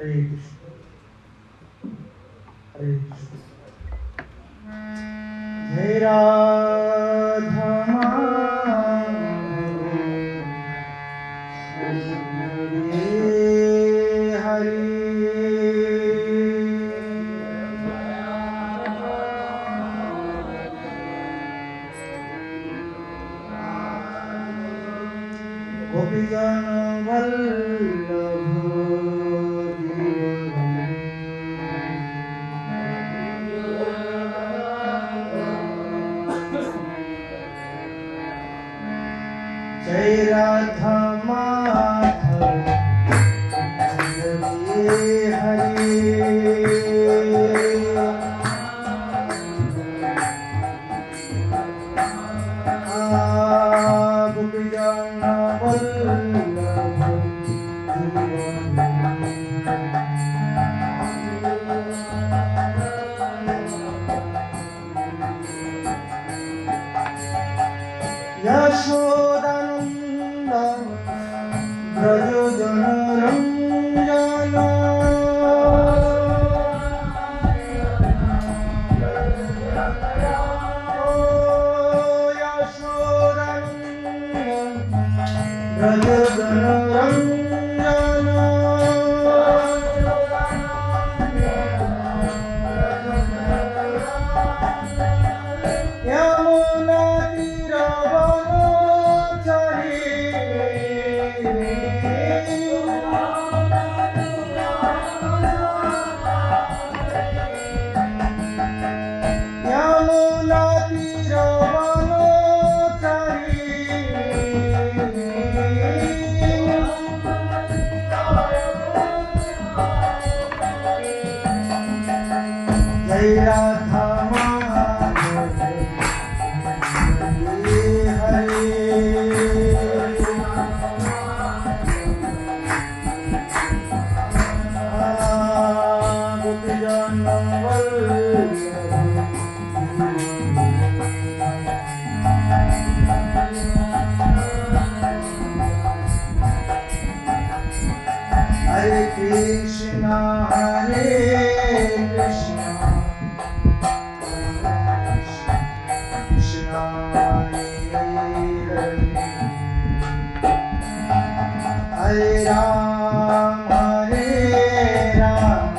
हरे कृष्ण हरे कृष्ण। जय राधा गोपीजन वल्लभ जय राधा माधव हरे गोपीजन वल्लभ यशोदानंदन ब्रज जनरंजन यशोदानंदन ब्रज जनरंजन यमुना जय राधा माधव हरे गोपीजन वल्लभ हरे कृष्णा कृष्णा हरे Ram Ram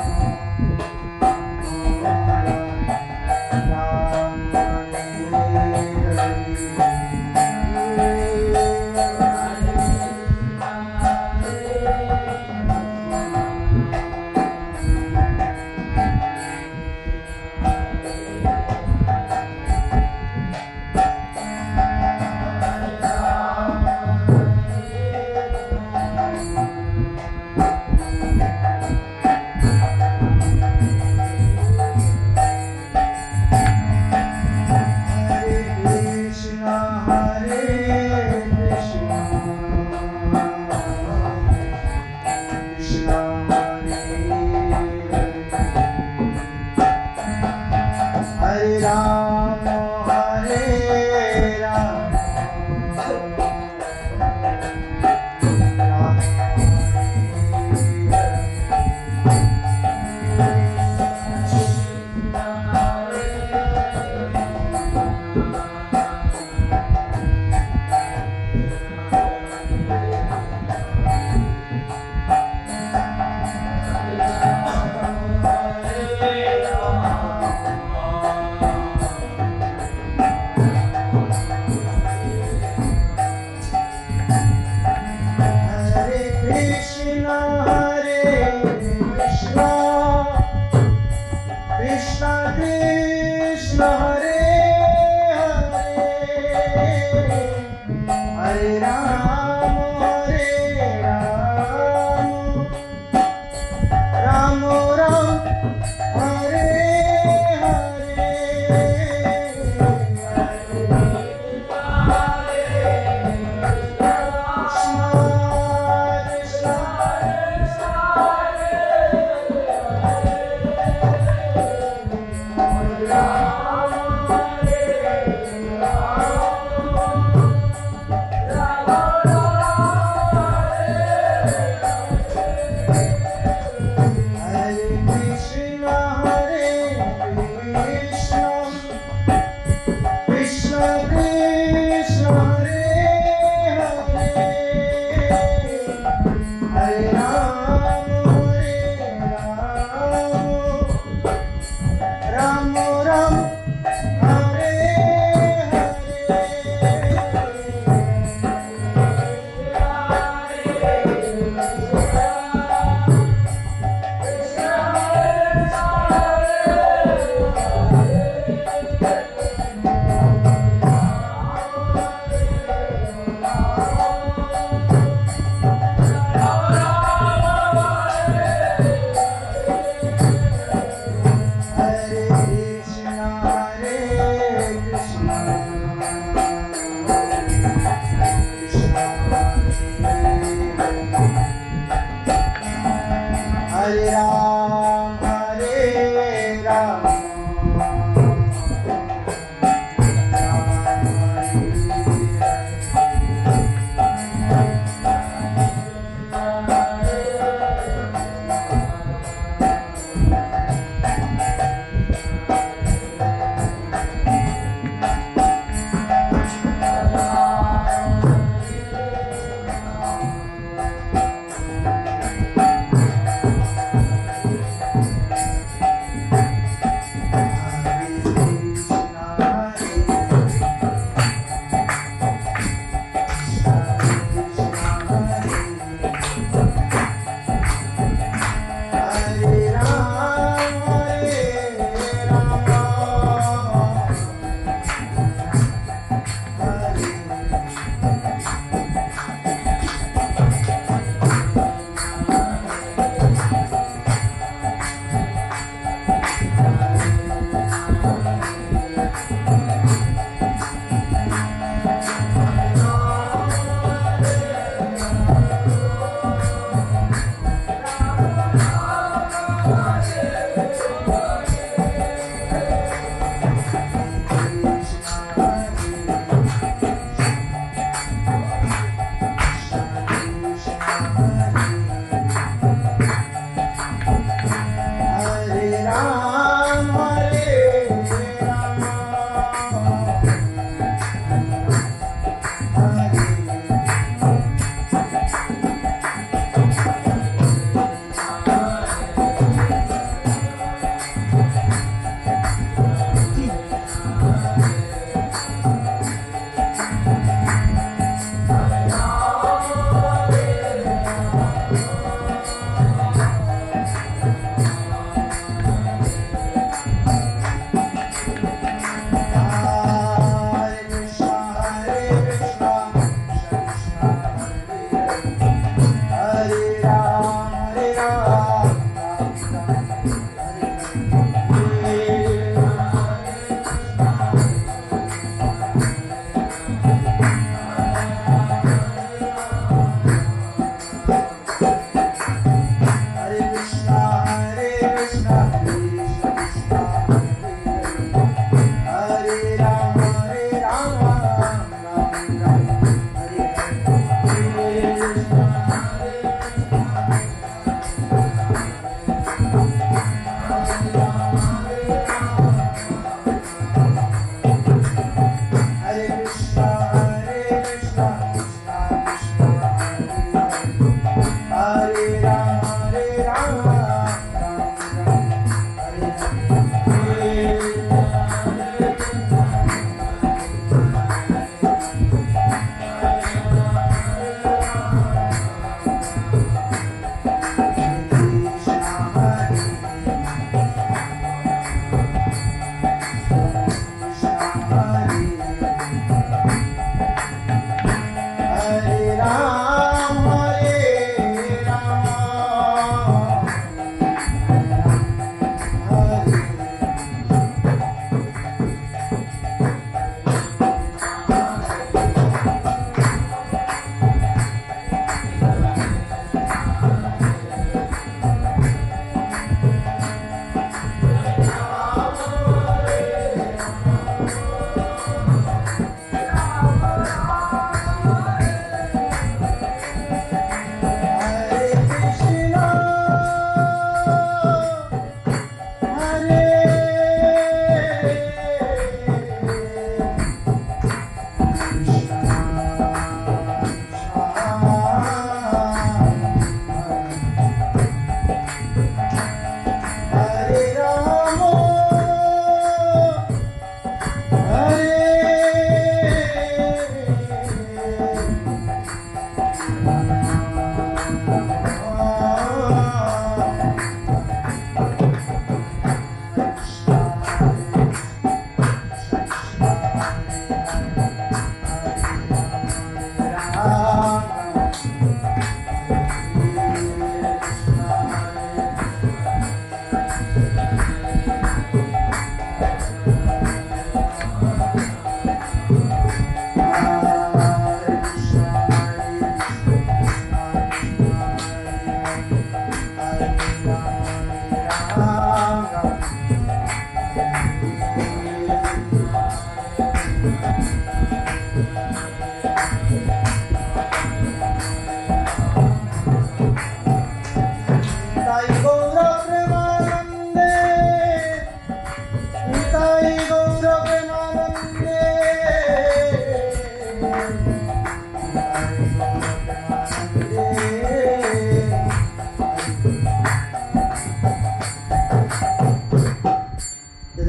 Hare Ram, Hare Ram,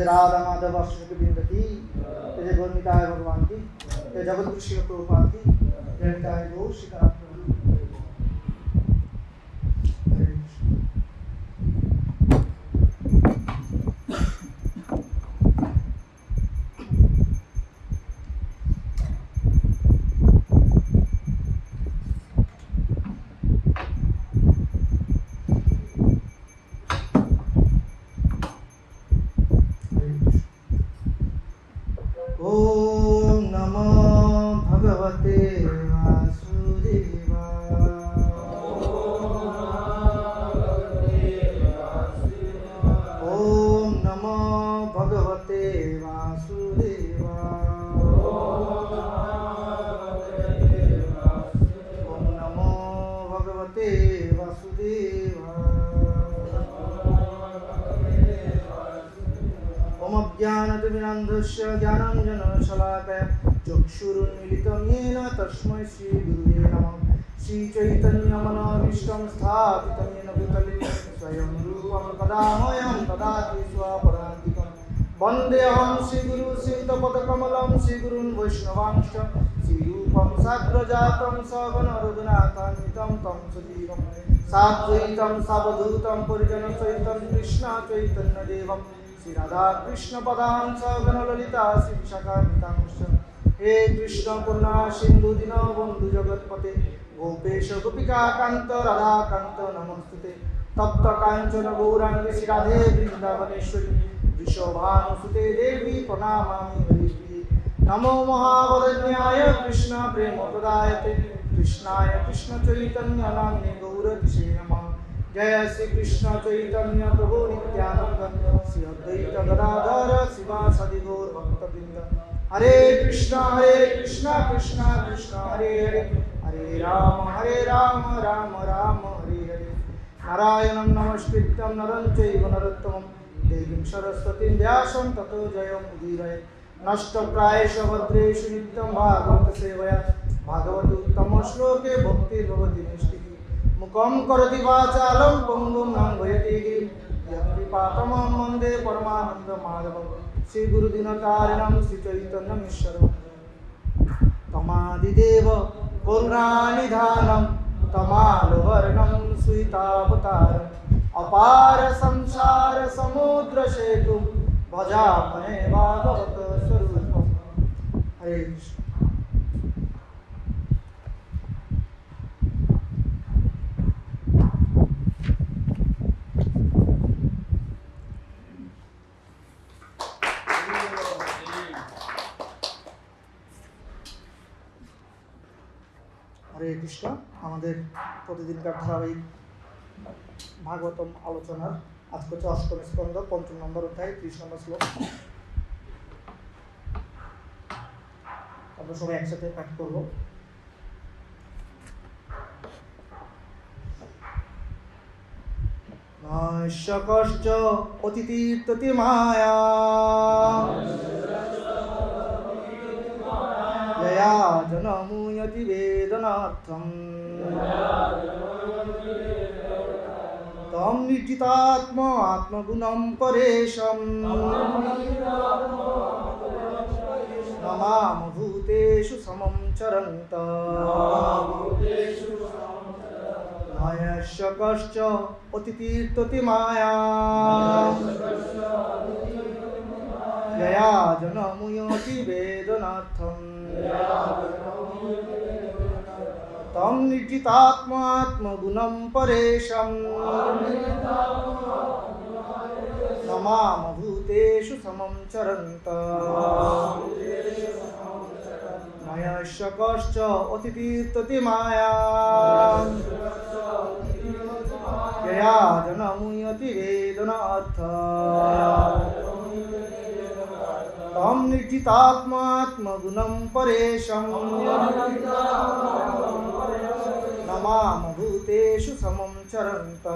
Radha Madhav अष्टक बिंद की, जय गौरनिताय भगवान की, जय जगत श्री प्रभुपाद की, जय निताय गौर सीताराम प्रभु। हरे कृष्ण। ओम नमो भगवते वासुदेवाय। ओम नमो भगवते वासुदेवाय। ओम नमो भगवते वासुदेवाय। ओम अज्ञानतिमिरान्धस्य ज्ञानाञ्जनशलाकया चक्षुरुन्मीलितं येन तस्मै श्रीगुरुवे नमः। श्रीचैतन्यमनोभीष्टं स्थापितं येन भूतले स्वयं रूपं कदा मह्यं ददाति स्वपदान्तिकं। वन्देऽहं श्रीगुरु श्रीयुतपदकमलं श्रीगुरुन् वैष्णवांश्च श्रीरूपं साग्रजातं सगण रघुनाथान्वितं तं सजीवं साद्वैतं सावधूतं परिजनसहितं कृष्ण चैतन्यदेवं श्री राधा कृष्ण पदां सगण ललिता श्री विशाखान्वितांश्च। हे कृष्ण करुणा सिंधु दीनबन्धु जगत्पते गोपेश गोपिका कांत राधा कांत नमस्ते। तप्त कांचन गौरांगी श्री राधे वृंदावनेश्वरी वृषभानुसुते देवी प्रणमामि हरिप्रिये। नमो महावदन्याय कृष्ण प्रेम प्रदायते कृष्णाय कृष्ण चैतन्य नाम्ने गौरतिसे नमः। जय श्री कृष्ण चैतन्य प्रभु नित्यानंद श्री अद्वैत गदाधर शिवासादि गौर भक्तवृंद। हरे कृष्ण कृष्ण कृष्ण हरे हरे हरे राम राम राम हरे हरे। नारायणं नमस्कृत्यं नरं चैव नरोत्तमं देवीं सरस्वतीं व्यासं ततो जयमुदीरये। नष्टप्रायेषु भद्रेषु नित्यं भागवत सेवया भागवतोत्तम श्लोके भक्तिर्भवति निष्ठिः। मुखं करोति वाचालं पङ्गुं लङ्घयति गिरिं यत्कृपातमं वन्दे परमानन्दमाधवं। श्रीगुरुदिनकारिणं श्रीचैतन्यमीश्वरं तमादिदेव करुणानिधानं तमालवर्णं सुवितावतारम् अपार संसार समुद्र सेतुं भजामहे भागवत स्वरूपम्। हरे कृष्ण। हरे कृष्ण। हमारे प्रतिदिनकार धारावाहिक भागवतम आलोचनार आज को अष्टम स्कंद 5 नम्बर अध्याय 30 नम्बर श्लोक আমরা সবাই একসাথে পাঠ করব। নাস্য কশ্চ অতিতীর্ততি মায়া जया जनमुयति वेदनार्थम् तं निर्जितात्मा आत्मगुणं परेशम् नमाम भूतेषु समं चरन्त नायस्य कश्च अतितीर्तति माया जया जनमुयति वेदनार्थम् तं निर्जितात्मात्मगुणं परेशम् नमाम भूतेषु समं चरन्त नयस्य कश्च अतितीर्तति माया जया जनमुयति वेदनार्थम् तं निर्जितात्मात्मगुणं परेशम् नमाम भूतेषु समं चरन्त।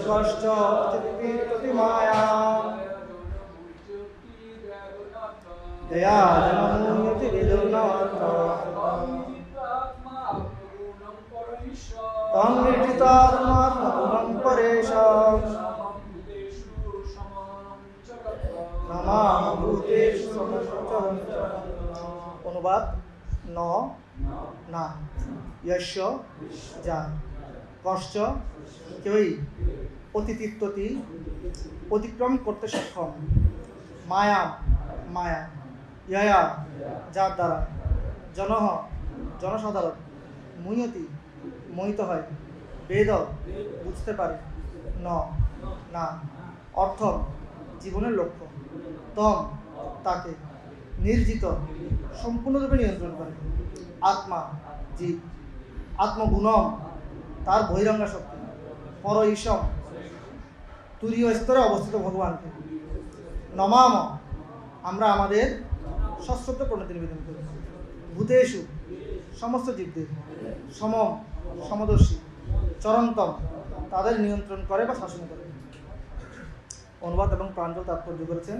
কষ্ট অতিথি মায়া দয়া জনমূর্তি বিদুর্নাথ তন্মৃতিতাত্মাত্মগুণং পরেশাম নমাম ভূতেষু সমস্ত। অনুবাদ ন না যস্য যা কষ্ট কেউই অতিথি অতিক্রম করতে সক্ষম মায়া মায়া ইয়া যার দ্বারা জনহ জনসাধারণ মুহ্যতি মোহিত হয় বেদ বুঝতে পারে ন না অর্থ জীবনের লক্ষ্য তম তাকে নির্জিত সম্পূর্ণরূপে নিয়ন্ত্রণ করে আত্মা জীব আত্মগুণম তার বহিরঙ্গা শক্তি পর ঈশম তুরীয় স্তরে অবস্থিত ভগবানকে নমাম আমরা আমাদের সশ্রদ্ধ প্রণতি নিবেদন করি ভূতেষু সমস্ত জীবদের সমম সমদর্শী চরন্তম তাদের নিয়ন্ত্রণ করে বা শাসন করে। অনুবাদ এবং প্রাঞ্জল তাৎপর্য করেছেন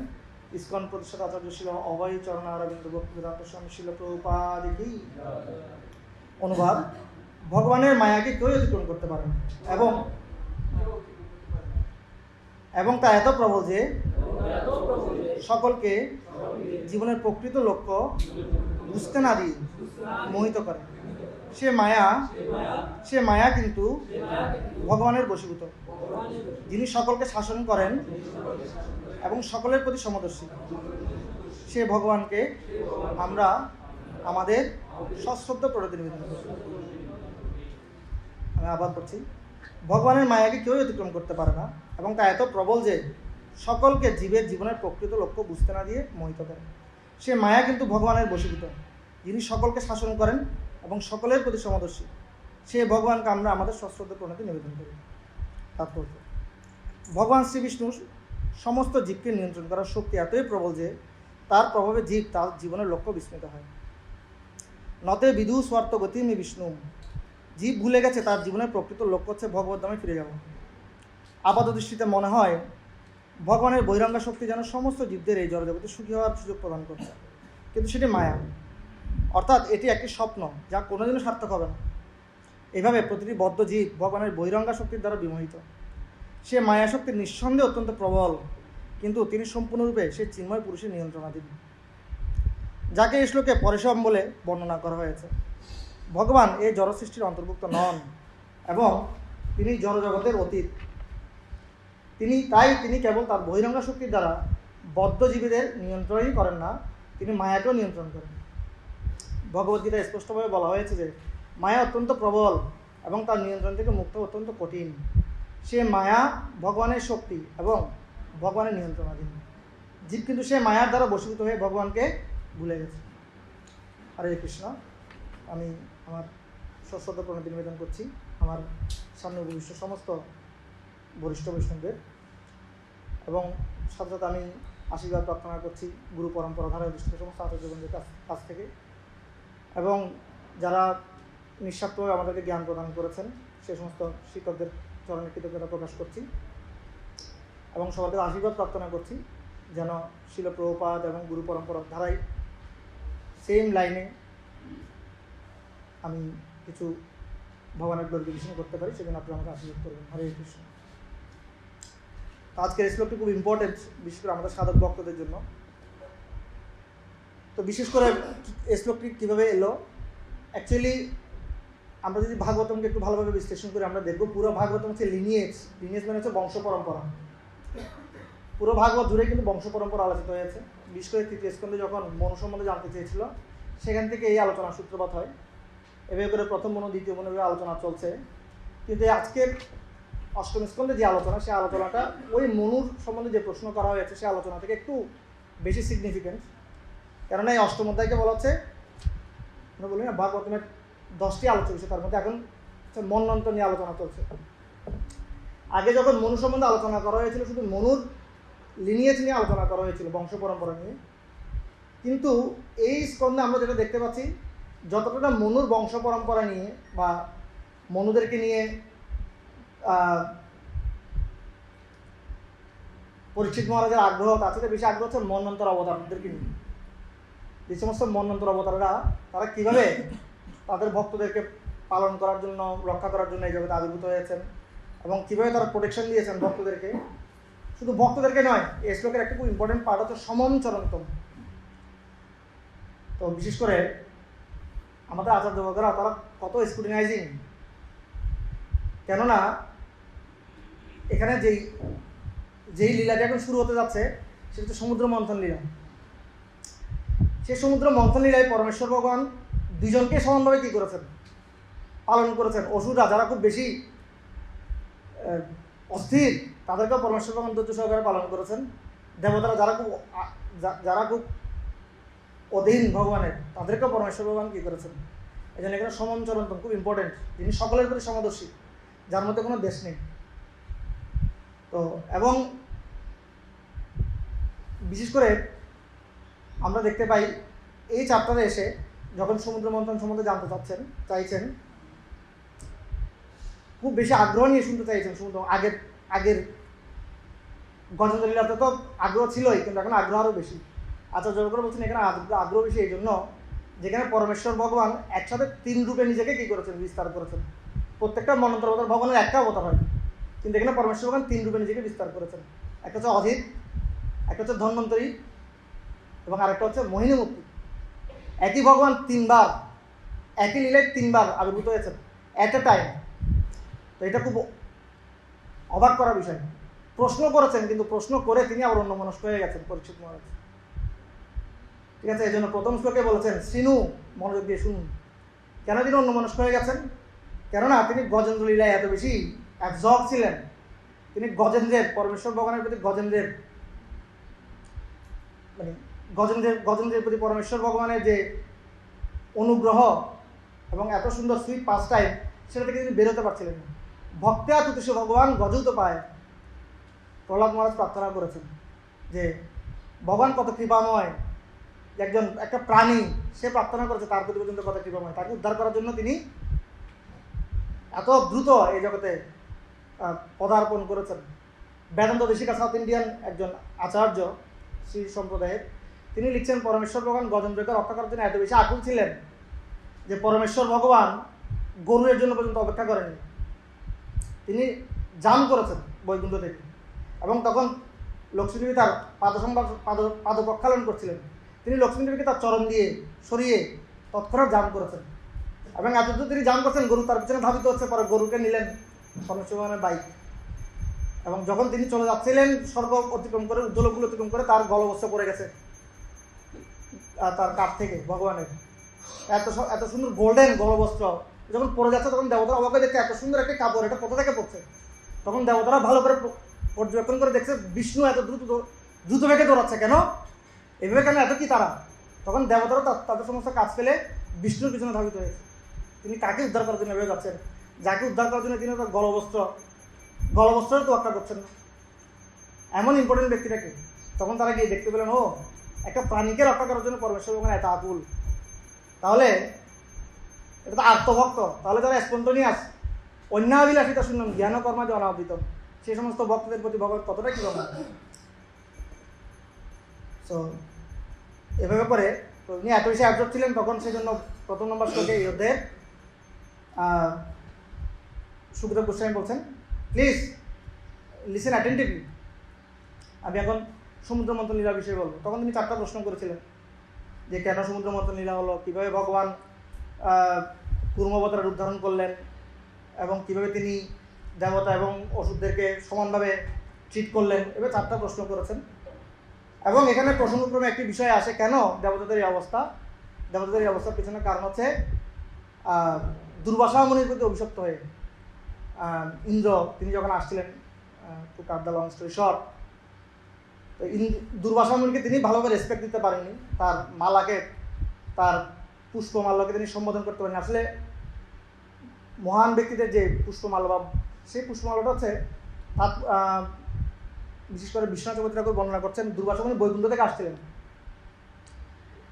ইসকন প্রতিষ্ঠাতা আচার্য শিল অভয় চরণ অরবিন্দ ভক্তিবেদান্ত স্বামী শিল প্রভুপাদিকি। অনুবাদ ভগবানের মায়াকে কেউ অতিক্রম করতে পারে না এবং তা এত প্রবল যে সকলকে জীবনের প্রকৃত লক্ষ্য বুঝতে না দিয়ে মোহিত করে। সে মায়া কিন্তু ভগবানের বশীভূত, যিনি সকলকে শাসন করেন এবং সকলের প্রতি সমদর্শী। সে ভগবানকে আমরা আমাদের সশ্রদ্ধ প্রণতি নিবেদন করি। আমি আবার করছি, ভগবানের মায়াকে কেউ অতিক্রম করতে পারে না এবং তা এত প্রবল যে সকলকে জীবের জীবনের প্রকৃত লক্ষ্য বুঝতে না দিয়ে মোহিত করে। সে মায়া কিন্তু ভগবানের বশীভূত, যিনি সকলকে শাসন করেন এবং সকলের প্রতি সমদর্শী। সে ভগবানকে আমরা আমাদের সশ্রদ্ধ প্রণতি নিবেদন করি। তাৎপর্য, ভগবান শ্রীবিষ্ণু সমস্ত জীবকে নিয়ন্ত্রণ করার শক্তি এতই প্রবল যে তার প্রভাবে জীব তার জীবনের লক্ষ্য বিস্মৃত হয়। নতে বিদু স্বার্থ গতিমি বিষ্ণু, জীব ভুলে গেছে তার জীবনের প্রকৃত লক্ষ্য হচ্ছে ভগবদ্ধামে ফিরে যাওয়া। আপাত দৃষ্টিতে মনে হয় ভগবানের বহিরঙ্গা শক্তি যেন সমস্ত জীবদের এই জড়জগতে সুখী হওয়ার সুযোগ প্রদান করছে, কিন্তু সেটি মায়া, অর্থাৎ এটি একটি স্বপ্ন যা কোনোদিনও সার্থক হবে না। এইভাবে প্রতিটি বদ্ধ জীব ভগবানের বহিরঙ্গা শক্তির দ্বারা বিমোহিত। সে মায়া শক্তি নিঃসন্দেহে অত্যন্ত প্রবল, কিন্তু তিনি সম্পূর্ণরূপে সেই চিন্ময় পুরুষের নিয়ন্ত্রণাধীন, যাকে এই শ্লোকে পরেশম বলে বর্ণনা করা হয়েছে। ভগবান এই জড় সৃষ্টির অন্তর্ভুক্ত নন এবং তিনি জড়জগতের অতীত। তিনি কেবল তার বহিরঙ্গা শক্তির দ্বারা বদ্ধজীবীদের নিয়ন্ত্রণই করেন না, তিনি মায়াকেও নিয়ন্ত্রণ করেন। ভগবদ্গীতায় স্পষ্টভাবে বলা হয়েছে যে মায়া অত্যন্ত প্রবল এবং তার নিয়ন্ত্রণ থেকে মুক্ত অত্যন্ত কঠিন। সে মায়া ভগবানের শক্তি এবং ভগবানের নিয়ন্ত্রণাধীন। জীব কিন্তু সে মায়ার দ্বারা বশীভূত হয়ে ভগবানকে ভুলে গেছে। হরে কৃষ্ণ। আমি আমার সশ্রদ্ধ প্রণতি নিবেদন করছি আমার সামনে উপবিষ্ট সমস্ত বরিষ্ঠ বৈষ্ণবদের, এবং সাথে সাথে আমি আশীর্বাদ প্রার্থনা করছি গুরু পরম্পরা ধারা দৃষ্টিতে সমস্ত আচার্যবৃন্দের কাছ থেকে, এবং যারা নিঃস্বার্থভাবে আমাদেরকে জ্ঞান প্রদান করেছেন সে সমস্ত শিক্ষকদের চরণে কৃতজ্ঞতা প্রকাশ করছি, এবং সবার কাছে আশীর্বাদ প্রার্থনা করছি যেন শিল প্রভুপাদ এবং গুরু পরম্পরা ধারায় সেম লাইনে আমি কিছু ভগবানের গ্লোরিফিকেশন করতে পারি, সেজন্য আপনি আমাকে আশীর্বাদ করবেন। হরে কৃষ্ণ। আজকের এই শ্লোকটি খুব ইম্পর্টেন্ট, বিশেষ করে আমাদের সাধক ভক্তদের জন্য। তো বিশেষ করে এই শ্লোকটি কীভাবে এলো, অ্যাকচুয়ালি আমরা যদি ভাগবতমকে একটু ভালোভাবে বিশ্লেষণ করে আমরা দেখব পুরো ভাগবতম হচ্ছে লিনিয়েজ মানে হচ্ছে বংশ পরম্পরা। পুরো ভাগবত জুড়ে কিন্তু বংশ পরম্পরা আলোচিত হয়েছে। বিশেষ করে তৃতীয় স্কন্ধে যখন মনু সম্বন্ধে জানতে চেয়েছিল সেখান থেকে এই আলোচনার সূত্রপাত হয়। এভাবে করে প্রথম মনু দ্বিতীয় মনু আলোচনা চলছে, কিন্তু আজকের অষ্টম স্কন্ধে যে আলোচনা, সেই আলোচনাটা ওই মনুর সম্বন্ধে যে প্রশ্ন করা হয়েছে সেই আলোচনা থেকে একটু বেশি সিগনিফিকেন্ট। কেননা এই অষ্টম অধ্যায়কে বলা হচ্ছে, আমরা বলি না ভাগবতমের 10টি আলোচনা হচ্ছে, তার মধ্যে এখন মন্বন্তর নিয়ে আলোচনা চলছে। আগে যখন মনু সম্বন্ধে আলোচনা করা হয়েছিল শুধু মনুর লিনিয়েজ নিয়ে আলোচনা করা হয়েছিল, বংশ পরম্পরা নিয়ে। কিন্তু এই স্কন্ধে আমরা যেটা দেখতে পাচ্ছি, যতটা মনুর বংশ পরম্পরা নিয়ে বা মনুদেরকে নিয়ে পরীক্ষিত মহারাজের আগ্রহ, তার সাথে বেশি আগ্রহ হচ্ছে মন্বন্তর অবতারদেরকে নিয়ে। যে সমস্ত মন্বন্তর অবতাররা তারা কীভাবে তাদের ভক্তদেরকে পালন করার জন্য, রক্ষা করার জন্য এই জগতে আবির্ভূত হয়েছেন এবং কীভাবে তারা প্রোটেকশন দিয়েছেন ভক্তদেরকে। শুধু ভক্তদেরকে নয়, এই শ্লোকের একটা খুব ইম্পর্টেন্ট পার্ট হচ্ছে সমম চরন্তম। তো বিশেষ করে আমাদের আচার্যবর্গরা তারা কত স্ক্রুটিনাইজিং, কেননা এখানে যেই লীলাটা এখন শুরু হতে যাচ্ছে সেটা হচ্ছে সমুদ্র মন্থন লীলা। সেই সমুদ্র মন্থন লীলায় পরমেশ্বর ভগবান দুজনকে সমানভাবে কী করেছেন, পালন করেছেন। অসুররা যারা খুব বেশি অস্থির, তাদেরকেও পরমেশ্বর ভগবান ধৈর্য সহকারে পালন করেছেন। দেবতারা যারা খুব অধীন ভগবানের, তাদেরকেও পরমেশ্বর ভগবান কী করেছেন। এই জন্য এখানে সমম চরন্তম খুব ইম্পর্টেন্ট, যিনি সকলের প্রতি সমদর্শী, যার মধ্যে কোনো দেশ নেই। তো এবং বিশেষ করে আমরা দেখতে পাই এই চ্যাপ্টারে এসে যখন সমুদ্র মন্থন সম্বন্ধে জানতে চাইছেন, খুব বেশি আগ্রহ নিয়ে শুনতে চাইছেন। সমুদ্র আগের গজেন্দ্র লীলাতে তো আগ্রহ ছিলই, কিন্তু এখন আগ্রহ আরও বেশি। আচার্যবর্গরা বলছেন এখানে আগ্রহ বেশি এই জন্য, যেখানে পরমেশ্বর ভগবান একসাথে 3 রূপে নিজেকে কী করেছেন, বিস্তার করেছেন। প্রত্যেকটা মন্বন্তর অবতার ভগবানের একটা অবতার হয়, কিন্তু এখানে পরমেশ্বর ভগবান 3 রূপে নিজেকে বিস্তার করেছেন। একটা হচ্ছে অধীর, একটা হচ্ছে ধন্বন্তরী, এবং আরেকটা হচ্ছে মোহিনীমূর্তি। একই ভগবান 3 বার, একই লীলায় 3 বার আবির্ভূত হয়েছেন অ্যাট এ টাইম। তো এটা খুব অবাক করা বিষয়। প্রশ্ন করেছেন, কিন্তু প্রশ্ন করে তিনি আবার অন্যমনস্ক হয়ে গেছেন পরীক্ষিত মহারাজ। ঠিক আছে, এই জন্য প্রথম শ্লোকে বলেছেন শ্রীনু, মনোযোগ দিয়ে শুনুন। কেন তিনি অন্যমনস্ক হয়ে গেছেন? কেননা তিনি গজেন্দ্র লীলায় এত বেশি অ্যাবজর্ব ছিলেন। তিনি গজেন্দ্রের, পরমেশ্বর ভগবানের প্রতি গজেন্দ্রের গজেন্দ্রের প্রতি পরমেশ্বর ভগবানের যে অনুগ্রহ এবং এত সুন্দর সুইট পাস টাইম, সেটা থেকে তিনি বেরোতে পারছিলেন না। ভক্ত্যা তুতিষ ভগবান গজৌত পায়। প্রহ্লাদ মহারাজ প্রার্থনা করেছেন যে ভগবান কত কৃপাময়, একটা প্রাণী, সে প্রার্থনা করেছে তার প্রতি পর্যন্ত কত কৃপাময়। তাকে উদ্ধার করার জন্য তিনি এত দ্রুত এই জগতে পদার্পণ করেছেন। বেদান্ত দেশিকা সাউথ ইন্ডিয়ান একজন আচার্য শ্রী সম্প্রদায়ের, তিনি লিখছেন পরমেশ্বর ভগবান গজেন্দ্রকে রক্ষা করার জন্য এত বেশি আকুল ছিলেন যে পরমেশ্বর ভগবান গরুরের জন্য পর্যন্ত অপেক্ষা করেননি। তিনি জাম করেছেন বৈকুণ্ঠ থেকে, এবং তখন লক্ষ্মীদেবী তার পাদ প্রক্ষালন করছিলেন। তিনি লক্ষ্মীদেবীকে তার চরণ দিয়ে সরিয়ে তৎক্ষণাৎ জাম করেছেন, এবং এতদূর তিনি জাম করছেন, গরু তার পিছনে ধাবিত হচ্ছে। পরে গরুকে নিলেন পরমেশ্বর ভগবানের বাইক, এবং যখন তিনি চলে যাচ্ছিলেন স্বর্গ অতিক্রম করে, উজ্জ্বলগুলো অতিক্রম করে, তার গলবস্ত্র পড়ে গেছে তার কাঠ থেকে ভগবানের। এত সুন্দর গোল্ডেন গলবস্ত্র যখন পড়ে যাচ্ছে, তখন দেবতারা অবাক হয়ে দেখছে এত সুন্দর একটা কাপড়, এটা কোথা থেকে পড়ছে। তখন দেবতারা ভালো করে পর্যবেক্ষণ করে দেখছে বিষ্ণু এত দ্রুত বেগে দৌড়াচ্ছে কেন, এভাবে কেন, এত কি তারা। তখন দেবতারা তাদের সমস্ত কাজ ফেলে বিষ্ণুর পিছনে ধাবিত হয়েছে। তিনি কাকে উদ্ধার করার জন্য এভাবে যাচ্ছেন, যাকে উদ্ধার করার জন্য তিনি তার গলবস্ত্রের তোয়াক্কা করছেন না। এমন ইম্পর্টেন্ট ব্যক্তিটাকে। তখন তারা গিয়ে দেখতে পেলেন, ও একটা প্রাণীকে রক্ষা করার জন্য পরমেশ্বর ভগবান এত আকুল, তাহলে এটা তো আত্মভক্ত, তাহলে যারা স্পন্টনিয়াস, অন্যাবিলাসিতা শুনলাম জ্ঞান কর্মা যে অনাবৃত, সেই সমস্ত ভক্তদের প্রতি ভগবান কতটা কি রকম। সো এভাবে করে উনি এত বেশি অ্যাবজর্ব ছিলেন, তখন সেই জন্য প্রথম নম্বর শ্লোকে এই অধ্যায়ের সুখদেব গোস্বামী বলছেন, প্লিজ লিসেন অ্যাটেন্টিভলি। আমি এখন সমুদ্র মন্থন লীলা বিষয়ে বলবো। তখন তিনি 4টা প্রশ্ন করেছিলেন যে কেন সমুদ্র মন্থন লীলা হলো, কীভাবে ভগবান কুর্মবতার উদ্ধারণ করলেন, এবং কীভাবে তিনি দেবতা এবং অসুরদেরকে সমানভাবে ট্রিট করলেন। এবার 4টা প্রশ্ন করেছেন, এবং এখানে প্রসঙ্গক্রমে একটি বিষয় আসে, কেন দেবতাদের এই অবস্থা। দেবতাদের এই অবস্থার পিছনে কারণ হচ্ছে দুর্বাসা মুনির প্রতি অভিশপ্ত হয়ে ইন্দ্র, তিনি যখন আসছিলেন, two cut the long story short, তো দুর্বাসা মুনিকে তিনি ভালোভাবে রেসপেক্ট দিতে পারেননি। তার মালাকে, তার পুষ্পমাল্যকে তিনি সম্বোধন করতে পারেন। আসলে মহান ব্যক্তিদের যে পুষ্পমাল্য, বা সেই পুষ্পমাল্যটা হচ্ছে বিশেষ করে বিশ্বনাথ চক্রবর্তী ঠাকুর বর্ণনা করছেন, দুর্বাসা মুনি বৈকুণ্ঠ থেকে আসছিলেন,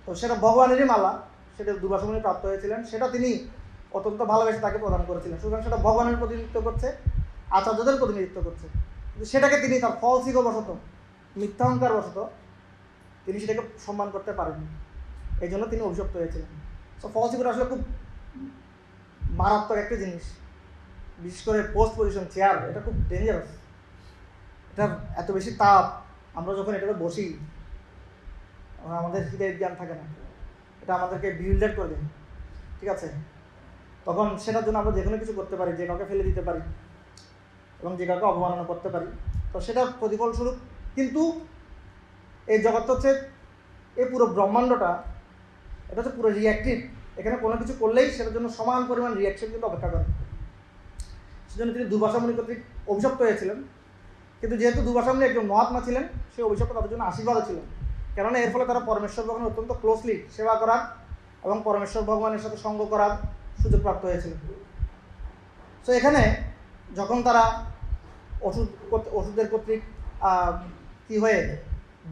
তো সেটা ভগবানেরই মালা, সেটা দুর্বাসা মুনি প্রাপ্ত হয়েছিলেন। সেটা তিনি অত্যন্ত ভালোবেসে তাকে প্রদান করেছিলেন। সুতরাং সেটা ভগবানের প্রতিনিধিত্ব করছে, আচার্যদের প্রতিনিধিত্ব করছে, কিন্তু সেটাকে তিনি তার ফলস ইগো বশত, মিথ্যা অহংকার বশত তিনি সেটাকে সম্মান করতে পারেননি। এই জন্য তিনি অভিশপ্ত হয়েছিলেন। সো ফলস ইগোটা আসলে খুব মারাত্মক একটা জিনিস, বিশেষ করে পোস্ট পজিশন চেয়ার, এটা খুব ডেঞ্জারাস। এটা এত বেশি তাপ, আমরা যখন এটাতে বসি আমাদের হৃদয়ের জ্ঞান থাকে না, এটা আমাদেরকে বিউল্ডেড করে দেয়, ঠিক আছে? তখন সেটার জন্য আমরা যে কোনো কিছু করতে পারি, যে কাউকে ফেলে দিতে পারি এবং যে কাউকে অবমাননা করতে পারি, তো সেটার প্রতিফলস্বরূপ। কিন্তু এই জগৎটা হচ্ছে, এই পুরো ব্রহ্মাণ্ডটা, এটা হচ্ছে পুরো রিয়াক্টিভ। এখানে কোনো কিছু করলেই সেটার জন্য সমান পরিমাণ রিয়াকশন কিন্তু অপেক্ষা করে। সেজন্য তিনি দুর্বাসা মুনি কর্তৃক অভিশপ্ত হয়েছিলেন। কিন্তু যেহেতু দুর্বাসা মুনি একজন মহাত্মা ছিলেন, সেই অভিশপ্ত তাদের জন্য আশীর্বাদও ছিলেন, কেননা এর ফলে তারা পরমেশ্বর ভগবানের অত্যন্ত ক্লোজলি সেবা করার এবং পরমেশ্বর ভগবানের সাথে সঙ্গ করার সুযোগ প্রাপ্ত হয়েছিল। সো এখানে যখন তারা ওষুধের কর্তৃক কী হয়ে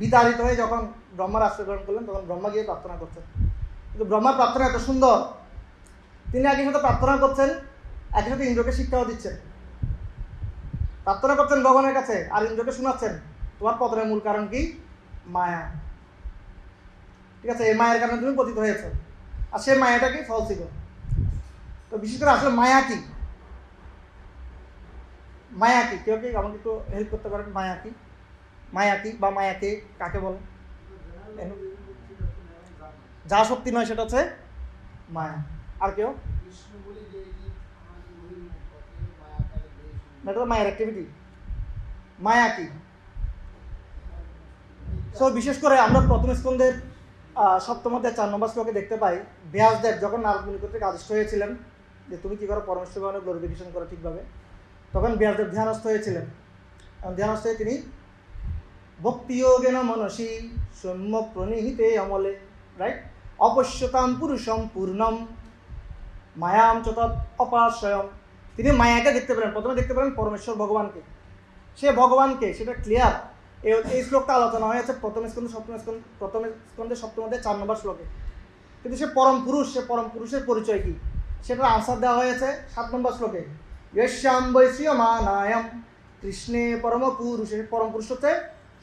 বিতাড়িত হয়ে যখন ব্রহ্মার আশ্রয় গ্রহণ করলেন, তখন ব্রহ্মা গিয়ে প্রার্থনা করছেন। কিন্তু ব্রহ্মার প্রার্থনা এত সুন্দর, তিনি একই সাথে প্রার্থনা করছেন, একই সাথে ইন্দ্রকে শিক্ষাও দিচ্ছেন। প্রার্থনা করছেন ভগবানের কাছে আর ইন্দ্রকে শোনাচ্ছেন, তোমার পতনের মূল কারণ কি? মায়া। ঠিক আছে, এই মায়ের কারণে তুমি পতিত হয়েছ। আর সে মায়াটা কি? False ego. তো বিশেষ করে আসলে মায়া কি? মায়া কি? কেউ কি আমাকে একটু হেল্প করতে পারেন? মায়া কি? মায়া কি বা মায়াকে কাকে বলে? যা শক্তি নয় সেটা হচ্ছে মায়া। আর কেউ? এটা তো মায়ের অ্যাক্টিভিটি। মায়া কি? সো বিশেষ করে আমরা প্রথম স্কন্ধের 7ম অধ্যায় 4 নম্বর শ্লোকে দেখতে পাই, ব্যাসদেব যখন নারদ মুনি কর্তৃক আদিষ্ট হয়েছিলেন যে তুমি কী করো, পরমেশ্বর ভগবানের গ্লোরিফিকেশন করো ঠিকভাবে, তখন ব্যাসদেব ধ্যানস্থ হয়েছিলেন। ধ্যানস্থ হয়ে তিনি ভক্তিযোগেন মনসি সৌম্য প্রণিহিতে অমলে, রাইট, অপশ্যতাম পুরুষম পূর্ণম মায়াম চ তৎ অপাশ্রয়ম। তিনি মায়াকে দেখতে পেলেন, প্রথমে দেখতে পেলেন পরমেশ্বর ভগবানকে। সে ভগবানকে, সেটা ক্লিয়ার। এই শ্লোকটা আলোচনা হয়েছে প্রথম স্কন্ধে 7ম অধ্যায় 4 নম্বর শ্লোকে। কিন্তু সে পরম পুরুষ, সে পরম পুরুষের পরিচয় কি, সেটার আনসার দেওয়া হয়েছে 7 নম্বর শ্লোকে। ইয়স্যাম বৈশ্রিয়মানায়াম কৃষ্ণে পরম পুরুষে। পরম পুরুষ হচ্ছে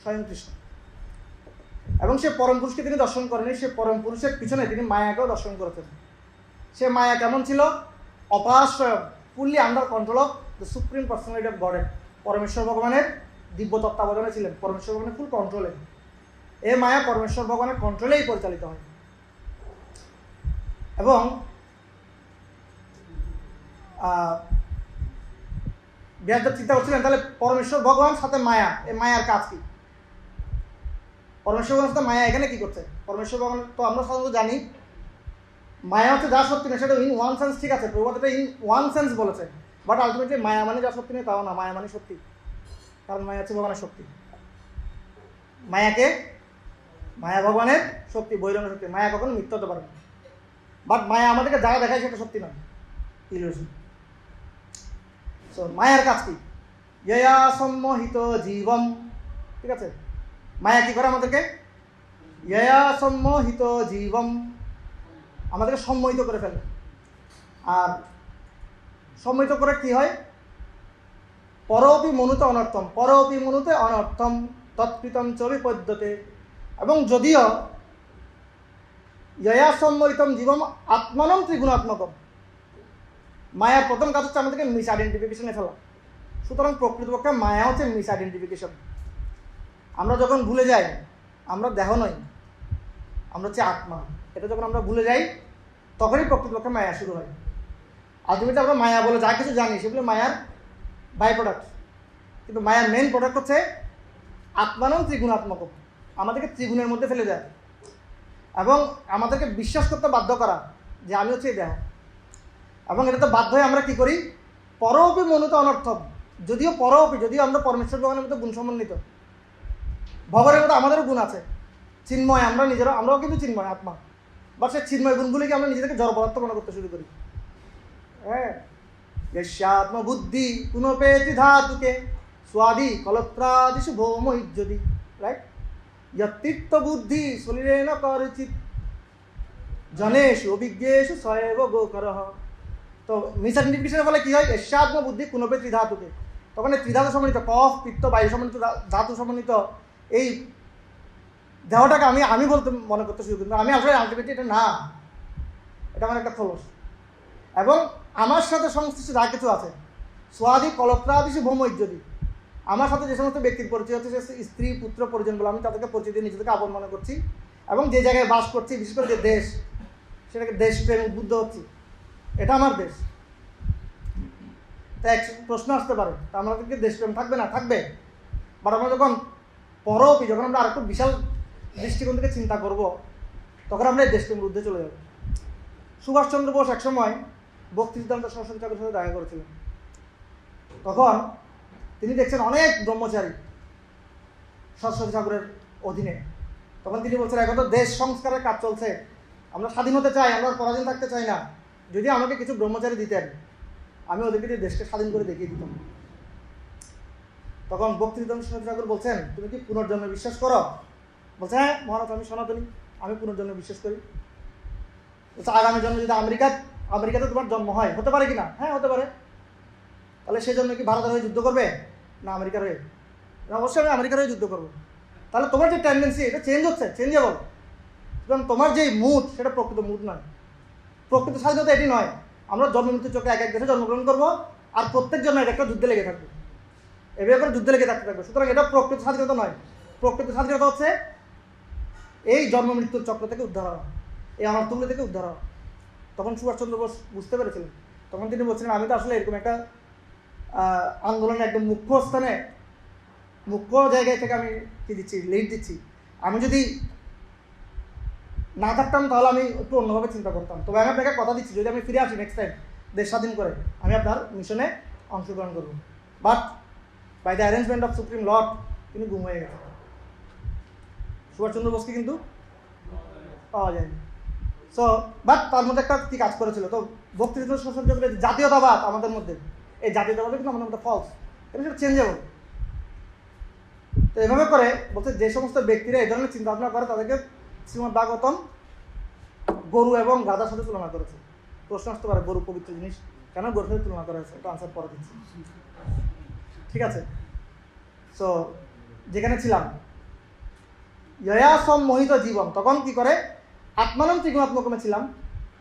স্বয়ং কৃষ্ণ, এবং সে পরম পুরুষকে তিনি দর্শন করেনি, সে পরম পুরুষের পিছনে তিনি মায়াকেও দর্শন করেছেন। সে মায়া কেমন ছিল? অপাশ্রয়, fully under control of the supreme personality of Godhead. পরমেশ্বর ভগবানের দিব্য তত্ত্বাবধানে ছিলেন, পরমেশ্বর ভগবানের ফুল কন্ট্রোলে। এ মায়া পরমেশ্বর ভগবানের কন্ট্রোলেই পরিচালিত হয়। এবং ব্যাসদেব চিন্তা করছিলেন, তাহলে পরমেশ্বর ভগবান সাথে মায়া, এই মায়ার কাজ কি? পরমেশ্বর ভগবানের সাথে মায়া এখানে কি করছে? পরমেশ্বর ভগবান তো আমরা সাধারণত জানি মায়া হচ্ছে যা সত্যি না, সেটা ইন ওয়ান সেন্স, ঠিক আছে, প্রভুপাদ এটা ইন ওয়ান সেন্স বলেছে, বাট আলটিমেটলি মায়া মানে যা সত্যি নেই তাও না, মায়া মানে সত্যি, কারণ মায়া হচ্ছে ভগবানের শক্তি। মায়া ভগবানের শক্তি, বৈরঙ্গ শক্তি। মায়া কখনো মিথ্যা হতে পারে না, বাট মায়া আমাদেরকে যা দেখায় সেটা সত্যি নয়, ইলিউশন। সো মায়ার কাজ কি? ইয়া সম্মোহিত জীবম, ঠিক আছে, মায়া কি করে আমাদেরকে? ইয়া সম্মোহিত জীবম, আমাদেরকে সম্মোহিত করে ফেলে। আর সম্মোহিত করে কি হয়? পরোপি মনুতে অনর্থম, পরোপি মনুতে অনর্থম তৎকৃতম চ বিপদ্যতে। এবং যদিও ইয়া সম্মোহিতম জীবম আত্মানম ত্রিগুণাত্মকম, মায়ার প্রথম কাজ হচ্ছে আমাদেরকে মিস আইডেন্টিফিকেশনে ফেলা। সুতরাং প্রকৃতপক্ষে মায়া হচ্ছে মিস আইডেন্টিফিকেশন। আমরা যখন ভুলে যাই আমরা দেহ নই, আমরা হচ্ছে আত্মা, এটা যখন আমরা ভুলে যাই তখনই প্রকৃতপক্ষে মায়া শুরু হয়। আলটিমেটলি আমরা মায়া বলে যা কিছু জানি সেগুলো মায়ার বাই প্রোডাক্ট, কিন্তু মায়ার মেন প্রোডাক্ট হচ্ছে আত্মানম ত্রিগুণাত্মক, আমাদেরকে ত্রিগুণের মধ্যে ফেলে দেয় এবং আমাদেরকে বিশ্বাস করতে বাধ্য করা যে আমি হচ্ছে এই দেহ। এবং এটাতে বাধ্য হয়ে আমরা কী করি? পরোপি মনুতে অনর্থম, যদিও আমরা পরমেশ্বর ভগবানের মধ্যে গুণ সমন্বিত, ভগবানের মধ্যে আমাদেরও গুণ আছে, চিন্ময়, আমরাও কিন্তু চিন্ময় আত্মা, বা সে চিন্ময় গুণগুলিকে আমরা নিজেদেরকে জড় পদার্থ মনে করতে শুরু করি। হ্যাঁ, আত্মবুদ্ধি পুনপেতি ধাতুকে স্বাদি কলত্রাদিশু ভৌম ইজ্জতি, রাইট, যতীর্থ বুদ্ধি শরীরেণ করচিত জনেষু অভিজ্ঞেষু সয়েব গোকরঃ। তো মিস আইডেন্টিফিকেশনের ফলে কী হয়, এস্যাত্ম বুদ্ধি কুনপে ত্রিধাতুকে, তখন এই ত্রিধাতু সমন্বিত কফ পিত্ত বায়ু সমন্বিত ধাতু সমন্বিত এই দেহটাকে আমি বলতে মনে করতে শুরু করি, আমি আসলে আলটিমেটলি এটা না, এটা আমার একটা খোলস, এবং আমার সাথে সংশ্লিষ্ট যা কিছু আছে সোয়াদি কলত্রাদিশি ভৌম ইজ্জতি, আমার সাথে যে সমস্ত ব্যক্তির পরিচয় হচ্ছে, সে স্ত্রী পুত্র পরিজন বলে আমি তাদেরকে পরিচয় দিয়ে নিজেদেরকে আপন মনে করছি, এবং যে জায়গায় বাস করছি বিশেষ করে যে দেশ, সেটাকে দেশপ্রেম উদ্বুদ্ধ হচ্ছি, এটা আমার দেশ। তা এক প্রশ্ন আসতে পারে, তা আমাদেরকে দেশপ্রেম থাকবে না? থাকবে, বাট আমরা যখন যখন আমরা আরেকটু বিশাল দৃষ্টিকোণ থেকে চিন্তা করব, তখন আমরা এই দেশপ্রেমের ঊর্ধ্বে চলে যাব। সুভাষচন্দ্র বোস একসময় ভক্তিসিদ্ধান্ত সরস্বতী ঠাকুরের সাথে দেখা করেছিলেন। তখন তিনি দেখছেন অনেক ব্রহ্মচারী সরস্বতী ঠাকুরের অধীনে। তখন তিনি বলছেন, এখন তো দেশ সংস্কারের কাজ চলছে, আমরা স্বাধীন হতে চাই, আমরা পরাধীন থাকতে চাই না, যদি আমাকে কিছু ব্রহ্মচারী দিতেন আমি ওদেরকে দিয়ে দেশকে স্বাধীন করে দেখিয়ে দিতাম। তখন ভক্তিসিদ্ধান্ত সরস্বতী ঠাকুর বলছেন, তুমি কি পুনর্জন্মে বিশ্বাস করো? বলছে, হ্যাঁ মহারাজ, আমি সনাতনী, আমি পুনর্জন্মে বিশ্বাস করি। বলছে, আগামী জন্মে যদি আমেরিকাতে তোমার জন্ম হয়, হতে পারে কি না? হ্যাঁ হতে পারে। তাহলে সেই জন্য কি ভারতের হয়ে যুদ্ধ করবে না আমেরিকার হয়ে? অবশ্যই আমি আমেরিকার হয়ে যুদ্ধ করবো। তাহলে তোমার যে টেন্ডেন্সি, এটা চেঞ্জ হচ্ছে, চেঞ্জেবল, সুতরাং তোমার যে মুড, সেটা প্রকৃত মুড নয়। প্রকৃত স্বাধীনতা এটি নয় আমরা জন্ম মৃত্যু চোখে এক এক দেশে জন্মগ্রহণ করবো, আর প্রত্যেক জন্য একটা যুদ্ধে লেগে থাকবে, এভাবে করে যুদ্ধে লেগে থাকতে থাকবে। সুতরাং এটা প্রকৃত স্বাধীনতা নয়। প্রকৃত স্বাধীনতা হচ্ছে এই জন্ম মৃত্যুর চক্র থেকে উদ্ধার হওয়া, এই অনর্থগুলি থেকে উদ্ধার হওয়া। তখন সুভাষচন্দ্র বোস বুঝতে পেরেছিলেন। তখন তিনি বলছিলেন, আমি তো আসলে এরকম একটা আন্দোলনে একদম মুখ্য স্থানে, মুখ্য জায়গায় থেকে আমি কি দিচ্ছি, লিড দিচ্ছি। আমি যদি না থাকতাম তাহলে আমি একটু অন্যভাবে চিন্তা করতাম। তবে আমি আপনাকে কথা দিচ্ছি, যদি আমি ফিরে আসি নেক্সট টাইম দেশ স্বাধীন করে, আমি আপনার মিশনে অংশগ্রহণ করব। But by the arrangement of supreme lord তিনি গুম হয়ে গেছেন। সুভাষচন্দ্র বোসকে কিন্তু পাওয়া যায়নি। সো বাট তার মধ্যে একটা কী কাজ করেছিল, তো ভক্তিসিদ্ধান্ত সরস্বতী ঠাকুরের জাতীয়তাবাদ আমাদের মধ্যে, এই জাতীয়তাবাদ কিন্তু আমাদের মধ্যে ফলস, কিন্তু সেটা চেঞ্জেবল। তো এভাবে করে বলতে, যে সমস্ত ব্যক্তিরা এই ধরনের চিন্তাভাবনা করে তাদেরকে শ্রীমদ্ভাগবতম গরু এবং গাধার সাথে তুলনা করেছে। প্রশ্ন আসতে পারে, গরু পবিত্র জিনিস, কেন গরুর সাথে তুলনা করা হয়েছে? এটা আনসার পরে দিচ্ছি, ঠিক আছে? সো যেখানে ছিলাম, ইয়া সম্মোহিত জীবন, তখন কি করে, আত্মানম ত্রিগুণাত্মকমে ছিলাম,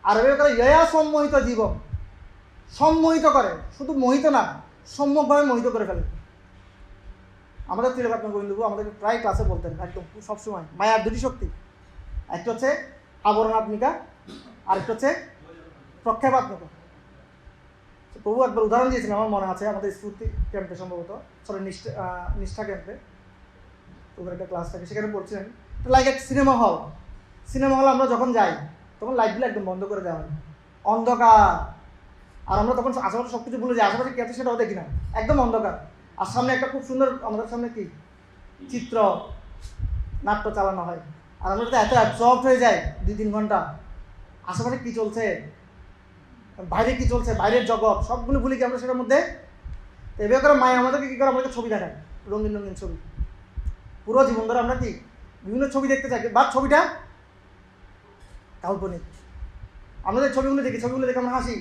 আর এভাবে করে ইয়া সম্মোহিত জীবন, সম্মোহিত করে, শুধু মোহিত না, সম্যকভাবে মোহিত করে ফেলে। আমাদের ত্রিলোকাত্মক গোবিন্দবাবু আমাদেরকে প্রায় ক্লাসে বলতেন, একদম সবসময়, মায়ার দুটি শক্তি, একটা হচ্ছে আবরণাত্মিকা, আরেকটা হচ্ছে প্রক্ষেপাত্মিকা। প্রভু একবার উদাহরণ দিয়েছেন, আমার মনে আছে, আমাদের স্ফূর্তি ক্যাম্পে সম্ভবত, সরি নিষ্ঠা ক্যাম্পে ওদের একটা ক্লাস থাকে, সেখানে পড়ছিলেন, লাইক এক সিনেমা হল আমরা যখন যাই তখন লাইটগুলো একদম বন্ধ করে দেওয়া হয়, অন্ধকার, আর আমরা তখন আশেপাশে সব কিছু ভুলে যাই, আশেপাশে কী আছে সেটাও দেখি না, একদম অন্ধকার। আর সামনে একটা খুব সুন্দর, আমাদের সামনে কি চিত্র নাট্য চালানো হয়, আর আমরা তো এত অ্যাবজর্ব হয়ে যাই 2-3 ঘন্টা, আশেপাশে কী চলছে, বাইরে কী চলছে, বাইরের জগৎ সবগুলো ভুলে কি আমরা সেটার মধ্যে। তো এভাবে করে মায়া আমাদেরকে কী করে, আমাদেরকে ছবি দেখায়, রঙিন রঙিন ছবি। পুরো জীবন ধরে আমরা কি বিভিন্ন ছবি দেখতে চাই, বাট ছবিটা কাল্পনিক। আমরা যে ছবিগুলো দেখি, ছবিগুলো দেখে আমরা হাসি,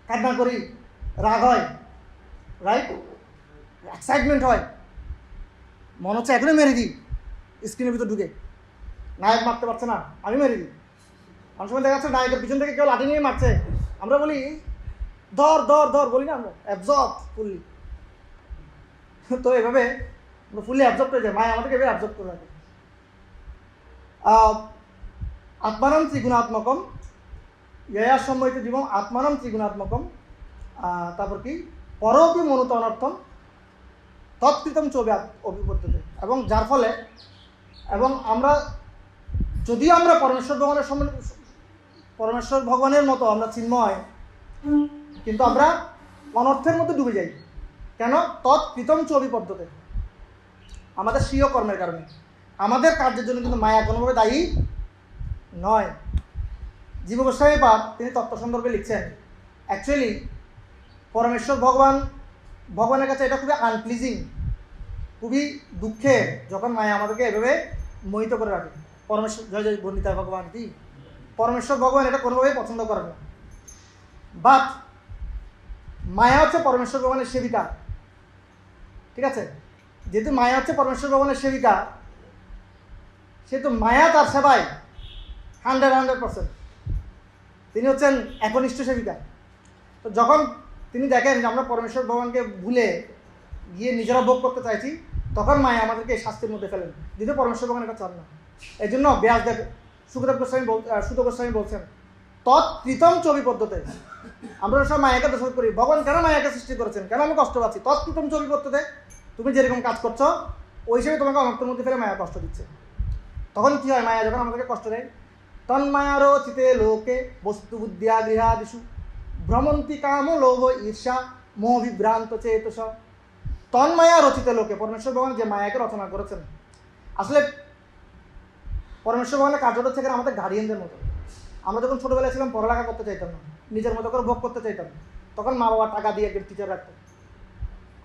কান্না করি, রাগ হয়, রাইট, এক্সাইটমেন্ট হয়, মনে হচ্ছে এখনই মেরে দিই, স্ক্রিনের ভিতর ঢুকে, নায়ক মারতে পারছে না, আমি মেরে দিই। অনেক সময় দেখা যাচ্ছে নায়কের পিছন থেকে কেউ লাঠি নিয়ে মারছে, আমরা বলি ধর ধর ধর, বলি না আমরা, অ্যাবজর্ব ফুললি। তো এভাবে আমরা ফুললি অ্যাবজর্ব হয়ে যায়, মায়া আমাদেরকে এভাবে অ্যাবজর্ব করে রাখে। আত্মানম ত্রিগুণাত্মকম, ইয়া সম্মোহিত জীবন আত্মানম ত্রিগুণাত্মকম, তারপর কি পরপি মনুত অনর্থম তৎকৃতম চবে অভিপদ্যতে, এবং যার ফলে, এবং আমরা যদিও আমরা পরমেশ্বর ভগবানের মতো আমরা চিন্ময়, কিন্তু আমরা অনর্থের মধ্যে ডুবে যাই। কেন? তৎকৃতম চবি পদ্ধতি, আমাদের স্বীয় কর্মের কারণে, আমাদের কার্যের জন্য কিন্তু মায়া কোনোভাবে দায়ী নয়। জীব গোস্বামী পাদ তিনি তত্ত্ব সন্দর্ভে লিখছেন, অ্যাকচুয়ালি পরমেশ্বর ভগবানের কাছে এটা খুবই আনপ্লিজিং, খুবই দুঃখের, যখন মায়া আমাদেরকে এভাবে মোহিত করে রাখে। পরমেশ্বর জয় জয় বর্ণিতা ভগবান কি, পরমেশ্বর ভগবান এটা কোনোভাবেই পছন্দ করেন না। বাট মায়া হচ্ছে পরমেশ্বর ভগবানের সেবিকা, ঠিক আছে? যেহেতু মায়া হচ্ছে পরমেশ্বর ভগবানের সেবিকা, সেহেতু মায়া তার সেবায় 100%। তিনি হচ্ছেন একনিষ্ঠ সেবিকা। তো যখন তিনি দেখেন যে আমরা পরমেশ্বর ভগবানকে ভুলে গিয়ে নিজেরা ভোগ করতে চাইছি, তখন মায়া আমাদেরকে এই শাস্তির মধ্যে ফেলেন, যেহেতু পরমেশ্বর ভগবান এটা চান না। এই জন্য ব্যাসদেব সুত গোস্বামী বলছেন তৎকৃতম চবি পদ্ধতি। আমরা সব মায়াকে দোষারোপ করি, ভগবান কেন মায়াকে সৃষ্টি করেছেন, কেন আমি কষ্ট পাচ্ছি? তৎকৃতম চবি পদ্ধতি, তুমি যেরকম কাজ করছো ওই হিসেবে তোমাকে অনর্থের মধ্যে ফেলে মায়া কষ্ট দিচ্ছে। তখন কি হয়? মায়া যখন আমাদেরকে কষ্ট দেয়, তন্মায়ারো চিতে লোকে বস্তু বুদ্ধিয়া গৃহাদিষু ভ্রমন্তি কাম লোভ ঈর্ষা মোহ বিভ্রান্ত চেতস। তন্মায়া রচিত লোকে, পরমেশ্বর ভগবান যে মায়াকে রচনা করেছেন, আসলে পরমেশ্বর ভগবানের কার্যটা থেকে আমাদের গার্ডিয়ানদের মতো। আমরা যখন ছোটোবেলায় ছিলাম পড়ালেখা করতে চাইতাম না, নিজের মতো করে ভোগ করতে চাইতাম, তখন মা বাবা টাকা দিয়ে একজন টিচার রাখতো,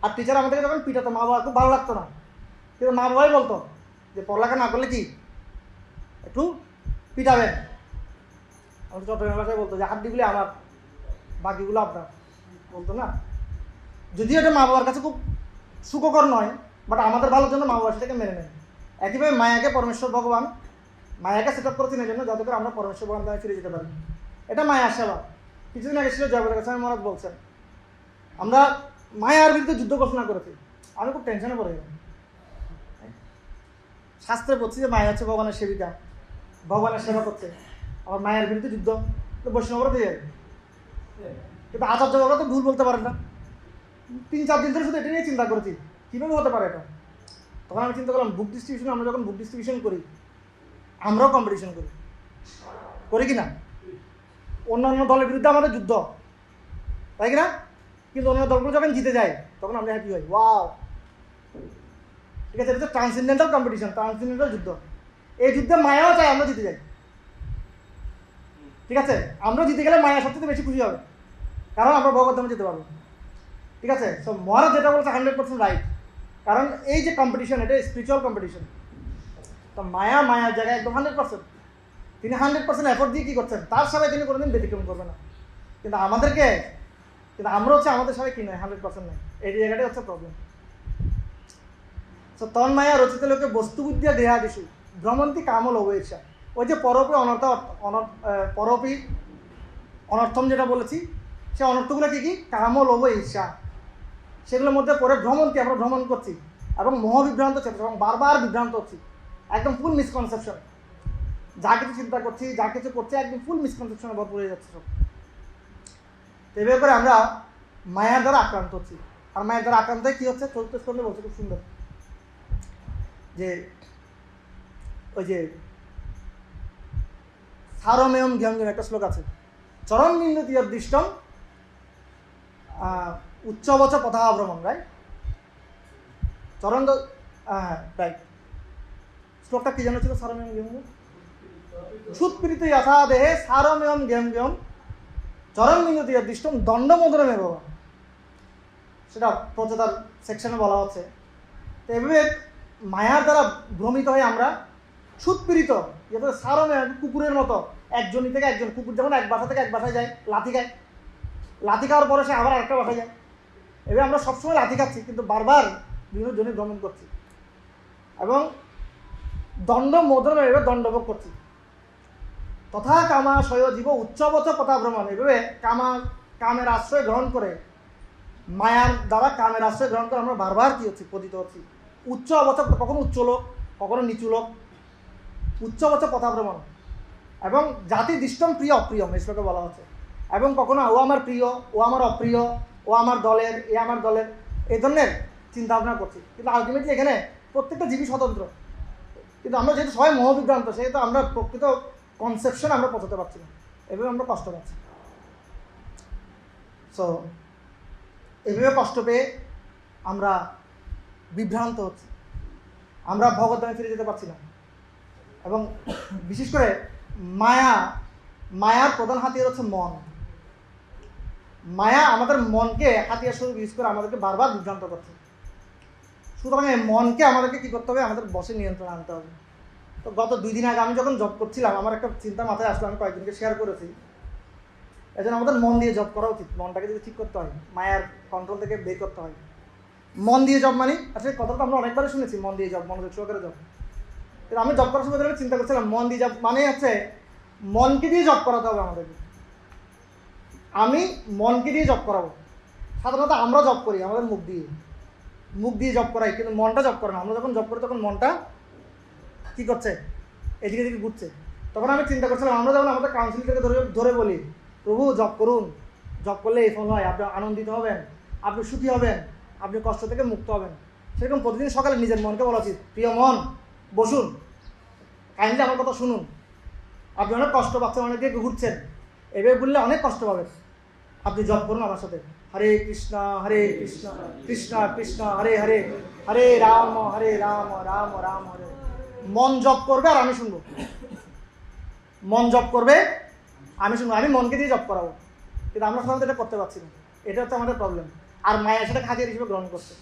আর টিচার আমাদেরকে যখন পিটাতো মা বাবা খুব ভালো লাগতো না, কিন্তু মা বাবাই বলতো যে পড়ালেখা না করলে কি একটু পিটাবেন। আমাদের চট্টগ্রাম ভাষায় বলতো যে হাড্ডিগুলি আমার, বাকিগুলো আপনার, বলতো না? যদিও এটা মা বাবার কাছে খুব সুখকর নয়, বাট আমাদের ভালোর জন্য মা বাবা সেটাকে মেনে নেয়। একইভাবে মায়াকে পরমেশ্বর ভগবান মায়াকে সেট আপ করেছেন এই জন্য যাতে করে আমরা পরমেশ্বর ভগবান দ্বারা ফিরে যেতে পারি। এটা মায়ার সেবা। কিছুদিন আগে ছিল জয়প্রকাশ গোস্বামী মহারাজ বলছেন আমরা মায়ার বিরুদ্ধে যুদ্ধ ঘোষণা করেছি। আমি খুব টেনশনে পড়ে গেলাম। শাস্ত্রে পড়ছি যে মায়া হচ্ছে ভগবানের সেবিকা, ভগবানের সেবা করছে, আবার মায়ের বিরুদ্ধে যুদ্ধ, তো বৈষ্ণবরা দিয়ে যাবে। কিন্তু আচার্য বাবা তো ভুল বলতে পারেন না। 3-4 দিন ধরে শুধু এটা নিয়ে চিন্তা করেছি কীভাবে হতে পারে এটা। তখন আমি চিন্তা করলাম বুক ডিস্ট্রিবিউশন, আমরা যখন বুক ডিস্ট্রিবিউশন করি আমরাও কম্পিটিশন করি কি না? অন্যান্য দলের বিরুদ্ধে আমাদের যুদ্ধ, তাই কি না? কিন্তু অন্য দলগুলো যখন জিতে যায় তখন আমরা হ্যাপি হই, ওয়াও, ঠিক আছে। এটা হচ্ছে ট্রান্সেন্ডেন্টাল কম্পিটিশন, ট্রান্সেন্ডেন্টাল যুদ্ধ। এই যুদ্ধে মায়াও চাই আমরা জিতে যাই, ঠিক আছে? আমরা জিতে গেলে মায়া সবচেয়ে বেশি খুশি হবে, কারণ আমরা ভগবদ্ধামে যেতে পারবো, ঠিক আছে? সো মহারাজ যেটা বলছে 100% রাইট, কারণ এই যে কম্পিটিশন এটা স্পিরিচুয়াল কম্পিটিশন। তো মায়ার জায়গায় একদম 100%, তিনি 100% এফোর্ট দিয়ে কী করছেন, তার সবাই তিনি কোনোদিন ব্যতিক্রম করবে না। কিন্তু আমরা হচ্ছে আমাদের সবাই কি নয়, 100% নয়। এই জায়গাটাই হচ্ছে প্রবলেম। সো তন্মায়া রচিত লোকে বস্তুবুদ্ধিয়া দেহাদিষু ভ্রমন্তি কাম লোভ ঈর্ষা। ওই যে পরপি অনর্থম যেটা বলেছি, সে অনর্থগুলো কী কী? কাম লোভ ঈর্ষা, সেগুলোর মধ্যে পরে ভ্রমণকে আমরা ভ্রমণ করছি এবং মোহবিভ্রান্ত চেতস, এবং বারবার বিভ্রান্ত হচ্ছি, একদম ফুল মিসকনসেপশন। যা কিছু চিন্তা করছি, যা কিছু করছি, একদম ফুল মিসকনসেপশনে ভরপুর হয়ে যাচ্ছে সব। এভাবে করে আমরা মায়ার দ্বারা আক্রান্ত হচ্ছি। আর মায়ের দ্বারা আক্রান্ত হয়ে কী হচ্ছে? চতুর্থ স্কন্ধে বলছে খুব সুন্দর, যে ওই যে সারমেয়ম জ্ঞানজন একটা শ্লোক আছে, চরম বিন্দুতি অদৃষ্টম উচ্চবচ পথাভ্রমণ, রাইট? চরণ রাইট, শ্লোকটা কি জানা ছিল? সারমেয়ম জ্ঞানজন সুৎপীড়িত যথা দেহে সারমেয়ম জ্ঞানজন চরম বিন্দুতি অদৃষ্টম দণ্ডমোদরমে বাবা, সেটা প্রচেতার সেকশনে বলা হচ্ছে। তো এভাবে মায়ার দ্বারা ভ্রমিত হয়ে আমরা সুৎপীড়িত, যেটা সারমে কুকুরের মতো একজনই থেকে একজন, কুকুর যেমন এক বাসা থেকে এক বাসায় যায়, লাথি খায়, লাথি খাওয়ার পরে সে আবার আরেকটা বাসায় যায়। এবার আমরা সবসময় লাথি খাচ্ছি, কিন্তু বারবার বিভিন্ন জনে ভ্রমণ করছি এবং দণ্ড মোদনে এভাবে দণ্ডভোগ করছি। তথা কামাশয় জীব উচ্চবচ পথাভ্রমণ, এভাবে কামের আশ্রয় গ্রহণ করে, মায়ার দ্বারা কামের আশ্রয় গ্রহণ করে আমরা বারবার কী হচ্ছি? পতিত হচ্ছি। উচ্চ অবচক, কখনো উচ্চ লোক, কখনো নিচু লোক, উচ্চবচ পথাভ্রমণ, এবং জাতি দৃষ্টম প্রিয় অপ্রিয়ম, এই শ্লোকে বলা হচ্ছে। এবং কখনো ও আমার প্রিয়, ও আমার অপ্রিয়, ও আমার দলের, এ আমার দলের, এই ধরনের চিন্তা ভাবনা করছি। কিন্তু আলটিমেটলি এখানে প্রত্যেকটা জীবী স্বতন্ত্র, কিন্তু আমরা যেহেতু সবাই মোহবিভ্রান্ত, সেহেতু আমরা প্রকৃত কনসেপশন আমরা পৌঁছাতে পারছি না, এভাবে আমরা কষ্ট পাচ্ছি। সো এভাবে কষ্ট পেয়ে আমরা বিভ্রান্ত হচ্ছি, আমরা ভগবদ্ধামে ফিরে যেতে পারছি না। এবং বিশেষ করে মায়ার প্রধান হাতিয়ার হচ্ছে মন। মায়া আমাদের মনকে হাতিয়ার স্বরূপ ইউজ করে আমাদেরকে বারবার বিভ্রান্ত করছে। সুতরাং এই মনকে আমাদেরকে কী করতে হবে? আমাদের বসে নিয়ন্ত্রণে আনতে হবে। তো গত 2 দিন আগে আমি যখন জব করছিলাম, আমার একটা চিন্তা মাথায় আসলো, আমি কয়েকজনকে শেয়ার করেছি এই জন্য আমাদের মন দিয়ে জব করা উচিত। মনটাকে যদি ঠিক করতে হয়, মায়ার কন্ট্রোল থেকে বের করতে হয়, মন দিয়ে জব মানে আসলে কথা তো আমরা অনেকবারই শুনেছি, মন দিয়ে জব, মনোযোগ সহকারে জব। কিন্তু আমি জব করার সময় চিন্তা করছিলাম মন দিয়ে জব মানে হচ্ছে মনকে দিয়ে জব করাতে হবে আমাদেরকে। আমি মনকে দিয়ে জব করাবো। সাধারণত আমরা জব করি আমাদের মুখ দিয়ে জব করাই, কিন্তু মনটা জব করে না। আমরা যখন জব করি তখন মনটা কী করছে, এদিকে এদিকে ঘুরছে। তখন আমি চিন্তা করছিলাম আমরা যখন আমাদের কাউন্সিল থেকে ধরে বলি প্রভু জব করুন, জব করলে এই ফল হয়, আপনি আনন্দিত হবেন, আপনি সুখী হবেন, আপনি কষ্ট থেকে মুক্ত হবেন, সেরকম প্রতিদিন সকালে নিজের মনকে বলা উচিত, প্রিয় মন বসুন, কাইন্ডলি আমার কথা শুনুন, আপনি অনেক কষ্ট পাচ্ছেন, অনেক দিকে ঘুরছেন, এভাবে বললে অনেক কষ্ট পাবেন, আপনি জব করুন আমার সাথে, হরে কৃষ্ণ কৃষ্ণ কৃষ্ণ হরে হরে, হরে রাম রাম রাম হরে। মন জব করবে আর আমি শুনবো, মন জব করবে আমি শুনবো, আমি মনকে দিয়ে জব করাবো। কিন্তু আমরা সাধারণত এটা করতে পারছি না, এটা হচ্ছে আমাদের প্রবলেম। আর মায়া সেটাকে হাতিয়ার হিসেবে গ্রহণ করছে,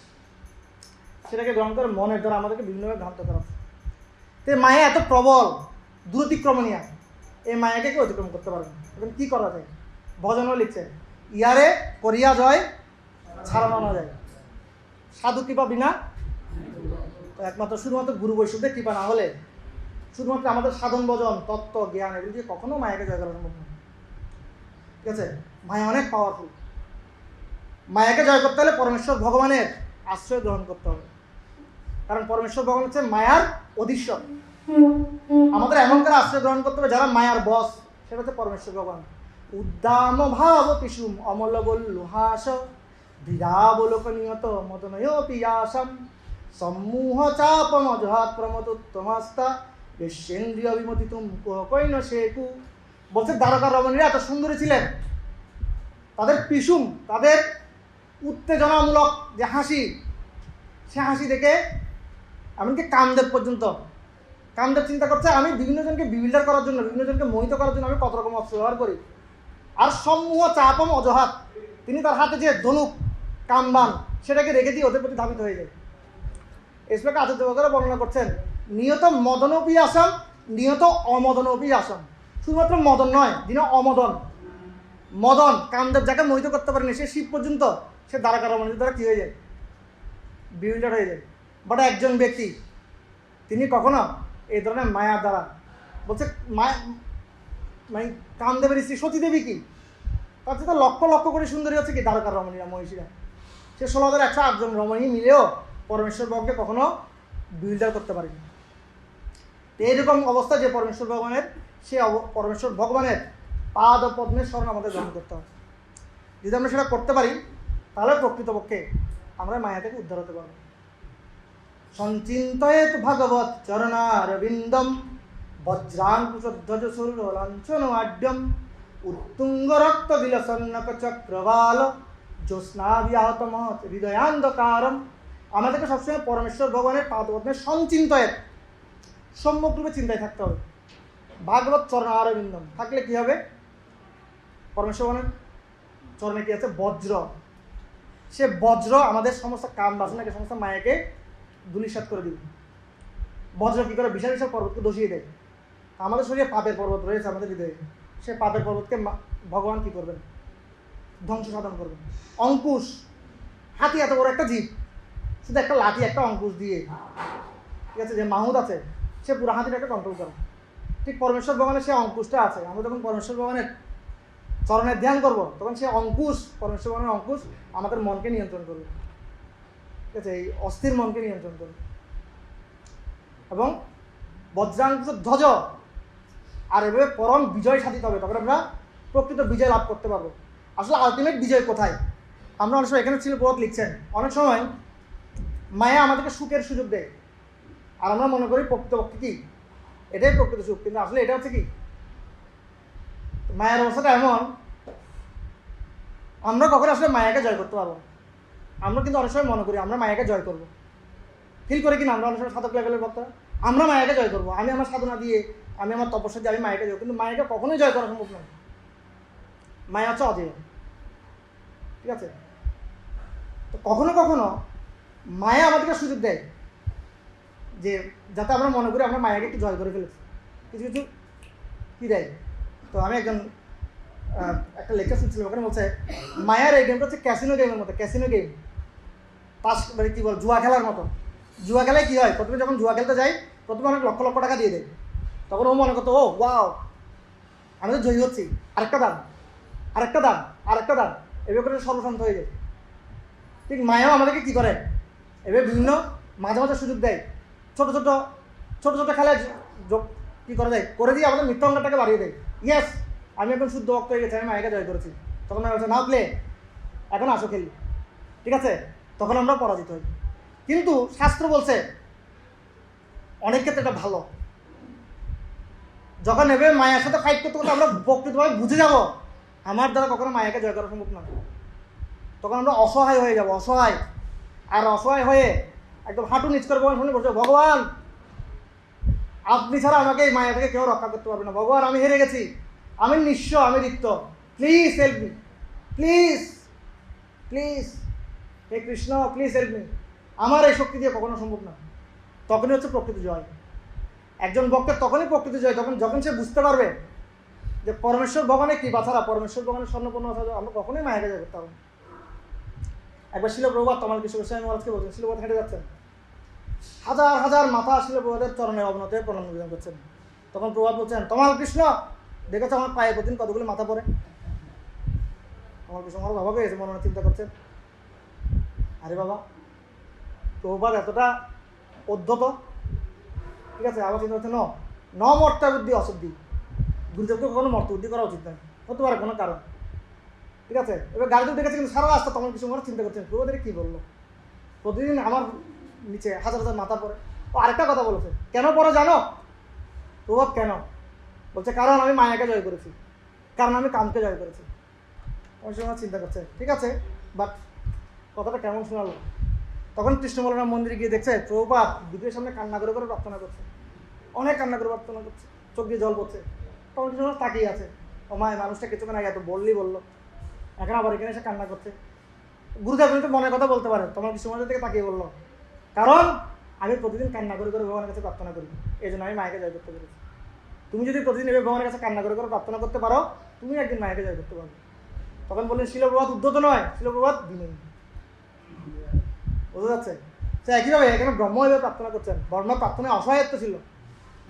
সেটাকে গ্রহণ করে মনের দ্বারা আমাদেরকে বিভিন্নভাবে ভ্রান্ত করা। তো মায়া এত প্রবল, দূরতিক্রমণীয়, এই মায়াকে কেউ অতিক্রম করতে পারবে না। এবং কী করা যায়? ভজনও লিখছে, ইয়ারে করিয়া জয় ছাড়ানো না যায়, সাধু কৃপা বিনা, একমাত্র শুধুমাত্র গুরু বৈষ্ণবদের কৃপা না হলে, শুধুমাত্র আমাদের সাধন ভজন তত্ত্ব জ্ঞান এগুলো দিয়ে কখনো মায়াকে জয় করা সম্ভব নয়। ঠিক আছে, মায়া অনেক পাওয়ারফুল। মায়াকে জয় করতে হলে পরমেশ্বর ভগবানের আশ্রয় গ্রহণ করতে হবে, কারণ পরমেশ্বর ভগবান হচ্ছে মায়ার অধীশ্বর। আমাদের এমন করে আশ্রয় গ্রহণ করতে হবে যারা মায়ার বস, সেটা হচ্ছে পরমেশ্বর ভগবান। উদ্দাম ভাব পিসুম অমল বল্লুহাস বিরাবলোক নিয়ত মদনয় পিয়াসম সম্মূহ চাপম অজহাত প্রমতোত্তমাস্তা বেশেন্দ্রিয় বিমতি তুম কৈন শেকু। বলছে দ্বারকার রমণীরা এত সুন্দরী ছিলেন, তাদের পিসুম, তাদের উত্তেজনামূলক যে হাসি, সে হাসি দেখে এমনকি কামদেব পর্যন্ত, কামদেব চিন্তা করছে আমি বিভিন্ন জনকে বিবিল্ডার করার জন্য, বিভিন্ন জনকে মোহিত করার জন্য আমি কত রকম অস্ত্র ব্যবহার করি। আর সম্মূহ চাপম অজহাত, তিনি তার হাতে যে ধনুক কামবান সেটাকে রেখে দিয়ে ওদের প্রতি ধাবিত হয়ে যায়। এই শ্লোকে আচার্যরা বর্ণনা করছেন, নিয়ত মদনপি আসাম নিয়ত অমদনপি আসাম। শুধুমাত্র মদন নয়, যিনি অমদন, মদন কামদেব যাকে মোহিত করতে পারেনি, সে শিব পর্যন্ত সে দ্বারকা রমণীর দ্বারা কী হয়ে যায়, বিউল্ডার হয়ে যায়। বাট একজন ব্যক্তি তিনি কখনো এই ধরনের মায়ার দ্বারা, বলছে মানে কামদেবের স্ত্রী সতীদেবী কি, তার সাথে লক্ষ লক্ষ করে সুন্দরী হচ্ছে কি দ্বারকার রমণীরা, মহিষীরা। সে 16,108 জন রমণী মিলেও পরমেশ্বর ভগবানকে কখনো বিল্ডার করতে পারেনি। তো এইরকম অবস্থা যে পরমেশ্বর ভগবানের, সে পরমেশ্বর ভগবানের পাদ ও পদ্মের স্মরণ আমাদের গ্রহণ করতে হবে। যদি আমরা সেটা করতে পারি তাহলে প্রকৃতপক্ষে আমরা মায়া থেকে উদ্ধার হতে পারবো। সঞ্চিন্তয়েত ভাগবত চরণারবিন্দম বজ্রাঙ্কুশধ্বজ সুর লাঞ্ছন আড্যম উত্তুঙ্গ রক্ত বিলসন্নক চক্রবাল জ্যোৎস্নাবিয়াহত মহৎ হৃদয়ান্ধকারম। আমাদেরকে সবসময় পরমেশ্বর ভগবানের পাদপদ্মের সঞ্চিন্তয়েত সম্যকরূপে চিন্তায় থাকতে হবে। ভাগবত চরণারবিন্দম থাকলে কী হবে, পরমেশ্বর ভগবানের চরণে কী আছে, বজ্র। সে বজ্র আমাদের সমস্ত কাম বাসনাকে, সমস্ত মায়াকে ধূলিসাৎ করে দিবে। বজ্র কী করে, বিশাল বিশাল পর্বতকে ধসিয়ে দেয়। আমাদের শরীরে পাপের পর্বত রয়েছে আমাদের হৃদয়ে, সে পাপের পর্বতকে ভগবান কী করবেন, ধ্বংস সাধন করবেন। অঙ্কুশ, হাতি এত বড় একটা জীব, শুধু একটা লাঠি একটা অঙ্কুশ দিয়ে, ঠিক আছে, যে মাহুদ আছে সে পুরো হাতিটাকে কন্ট্রোল করে। ঠিক পরমেশ্বর ভগবানের সে অঙ্কুশটা আছে। আমরা যখন পরমেশ্বর ভগবানের চরণের ধ্যান করব তখন সে অঙ্কুশ, পরমেশ্বর ভগবানের অঙ্কুশ আমাদের মনকে নিয়ন্ত্রণ করবে, ঠিক আছে, এই অস্থির মনকে নিয়ন্ত্রণ করবে। এবং বজ্রাঙ্কুশ ধ্বজ, আর এভাবে পরম বিজয় সাধিত হবে, তখন আমরা প্রকৃত বিজয় লাভ করতে পারবো। আসলে আলটিমেট বিজয় কোথায়? আমরা অনেক সময়, এখানে ছিল প্রভাত লিখছেন, অনেক সময় মায়া আমাদেরকে সুখের সুযোগ দেয় আর আমরা মনে করি প্রকৃতপক্ষে কি এটাই প্রকৃত সুখ, কিন্তু আসলে এটা হচ্ছে কি, মায়ের অবস্থাটা এমন, আমরা কখনো আসলে মায়াকে জয় করতে পারবো না। আমরা কিন্তু অনেক সময় মনে করি আমরা মায়াকে জয় করবো, ফিল করে কিনা আমরা অনেক সময় সাধক লেভেলের বক্তা, আমরা মায়াকে জয় করবো, আমি আমার সাধনা দিয়ে, আমি আমার তপস্যা দিয়ে আমি মায়াকে জয়, কিন্তু মায়াকে কখনোই জয় করা সম্ভব নয়। মায়া হচ্ছে অজেয়, ঠিক আছে। তো কখনো কখনো মায়া আমাদেরকে সুযোগ দেয় যে যাতে আমরা মনে করি আমরা মায়াকে একটু জয় করে ফেলেছি, কিছু কিছু কী দেয়। তো আমি একটা একটা লেকচার শুনছিলাম, ওখানে বলছে মায়ার এই গেমটা হচ্ছে ক্যাসিনো গেমের মতো, ক্যাসিনো গেম, তাস মানে কী বল, জুয়া খেলার মতো। জুয়া খেলায় কী হয়, প্রথমে যখন জুয়া খেলতে যাই প্রথমে অনেক লক্ষ লক্ষ টাকা দিয়ে দেয়, তখন ও মনে করতো ও ওয়াও আমি তো জয়ী হচ্ছি, আরেকটা দান, আরেকটা দান, আরেকটা দান, এভাবে করে সর্বশান্ত হয়ে যায়। ঠিক মায়াও আমাদেরকে কী করে, এভাবে বিভিন্ন মাঝে মাঝে সুযোগ দেয়, ছোটো ছোটো ছোটো ছোটো খেলায় যোগ কী করে দেয়, করে দিয়ে আমাদের মৃত্যু অঙ্গটাকে বাড়িয়ে দেয়। ইয়েস আমি এখন শুদ্ধ ভক্ত হয়ে গেছি, আমি মায়াকে জয় করেছি, তখন আমি বলছি না প্লে এখন আসো খেলি, ঠিক আছে, তখন আমরা পরাজিত হই। কিন্তু শাস্ত্র বলছে অনেক ক্ষেত্রে এটা ভালো, যখন এভাবে মায়ের সাথে ফাইট করতে করতে আমরা প্রকৃতভাবে বুঝে যাব আমার দ্বারা কখনো মায়াকে জয় করা সম্ভব নয়, তখন আমরা অসহায় হয়ে যাব, অসহায়। আর অসহায় হয়ে একদম হাঁটু নিচ করে ভগবান শুনে বলছে ভগবান আপনি ছাড়া আমাকে এই মায়া থেকে কেউ রক্ষা করতে পারবে না, ভগবান আমি হেরে গেছি, আমি নিঃস্ব, আমি রিক্ত, please help me, please please, হে কৃষ্ণ প্লিজ হেল্প মি, আমার এই শক্তি দিয়ে কখনো সম্ভব না। তখনই হচ্ছে প্রকৃত জয়। একজন ভক্তের তখনই প্রকৃত জয় যখন সে বুঝতে পারবে যে পরমেশ্বর ভগবানের কৃপা ছাড়া, পরমেশ্বর ভগবানের স্বর্ণপূর্ণ ছাড়া আমরা কখনোই মায়াকে জয় করতে পারবো না। একবার শিল প্রভুপাদ তমাল কৃষ্ণ গোস্বামী মহারাজকে বলছেন, শিল প্রভুপাদ হেঁটে যাচ্ছেন, হাজার হাজার মাথা শিল প্রভুপাদের চরণে অবনতে প্রণাম নিবেদন করছেন, তখন প্রভুপাদ বলছেন তমাল কৃষ্ণ দেখেছো আমার পায়ে প্রতিদিন কতগুলো মাথা পড়ে। তমাল কৃষ্ণ মহারাজ অবাক হয়ে গেছে, মনে মনে চিন্তা করছেন আরে বাবা প্রভুপাদ এতটা অধ্যত, ঠিক আছে, আবার চিন্তা হচ্ছে ন মর্তা বুদ্ধি অশুদ্ধি, গুরুদেবকে কখনো মর্ত বুদ্ধি করা উচিত নয়, হতে পারে কোনো কারণ, ঠিক আছে। এবার গাড়িতে দেখেছে কিন্তু সারা রাস্তা তখন কিছু মনে চিন্তা করছেন প্রভুদের কী বললো, প্রতিদিন আমার নিচে হাজার হাজার মাথা পড়ে। ও আরেকটা কথা বলেছে, কেন পড়ে জানো প্রভাব, কেন বলছে কারণ আমি মায়াকে জয় করেছি, কারণ আমি কামকে জয় করেছি। আমার সঙ্গে চিন্তা করছে ঠিক আছে, বাট কথাটা কেমন শোনালো। তখন কৃষ্ণবল্লভ মন্দিরে গিয়ে দেখছে প্রভুপাদ দ্বীপের সামনে কান্না করে করে প্রার্থনা করছে, অনেক কান্না করে প্রার্থনা করছে, চোখ দিয়ে জল পড়ছে। তখন কৃষ্ণ তাকিয়ে আছে, ও মায় মানুষটা কিছুক্ষণ আগে এত বললো, এখন আবার এখানে এসে কান্না করছে। গুরুদেব তো মনের কথা বলতে পারে, তোমার কৃষ্ণমন্দির থেকে তাকিয়ে বললো কারণ আমি প্রতিদিন কান্না করে করে ভগবানের কাছে প্রার্থনা করি, এই জন্য আমি মায়াকে জয় করতে পেরেছি। তুমি যদি প্রতিদিন এভাবে ভগবানের কাছে কান্না করে করে প্রার্থনা করতে পারো, তুমি একদিন মায়াকে জয় করতে পারবে। তখন বললেন শিল প্রভাত উদ্ধত নয়, শিল প্রভাত বিনয়ী, বোঝা যাচ্ছে। সে একইভাবে এখানে ব্রহ্ম এভাবে প্রার্থনা করছেন, ব্রহ্ম প্রার্থনায় অসহায়ত্ব ছিল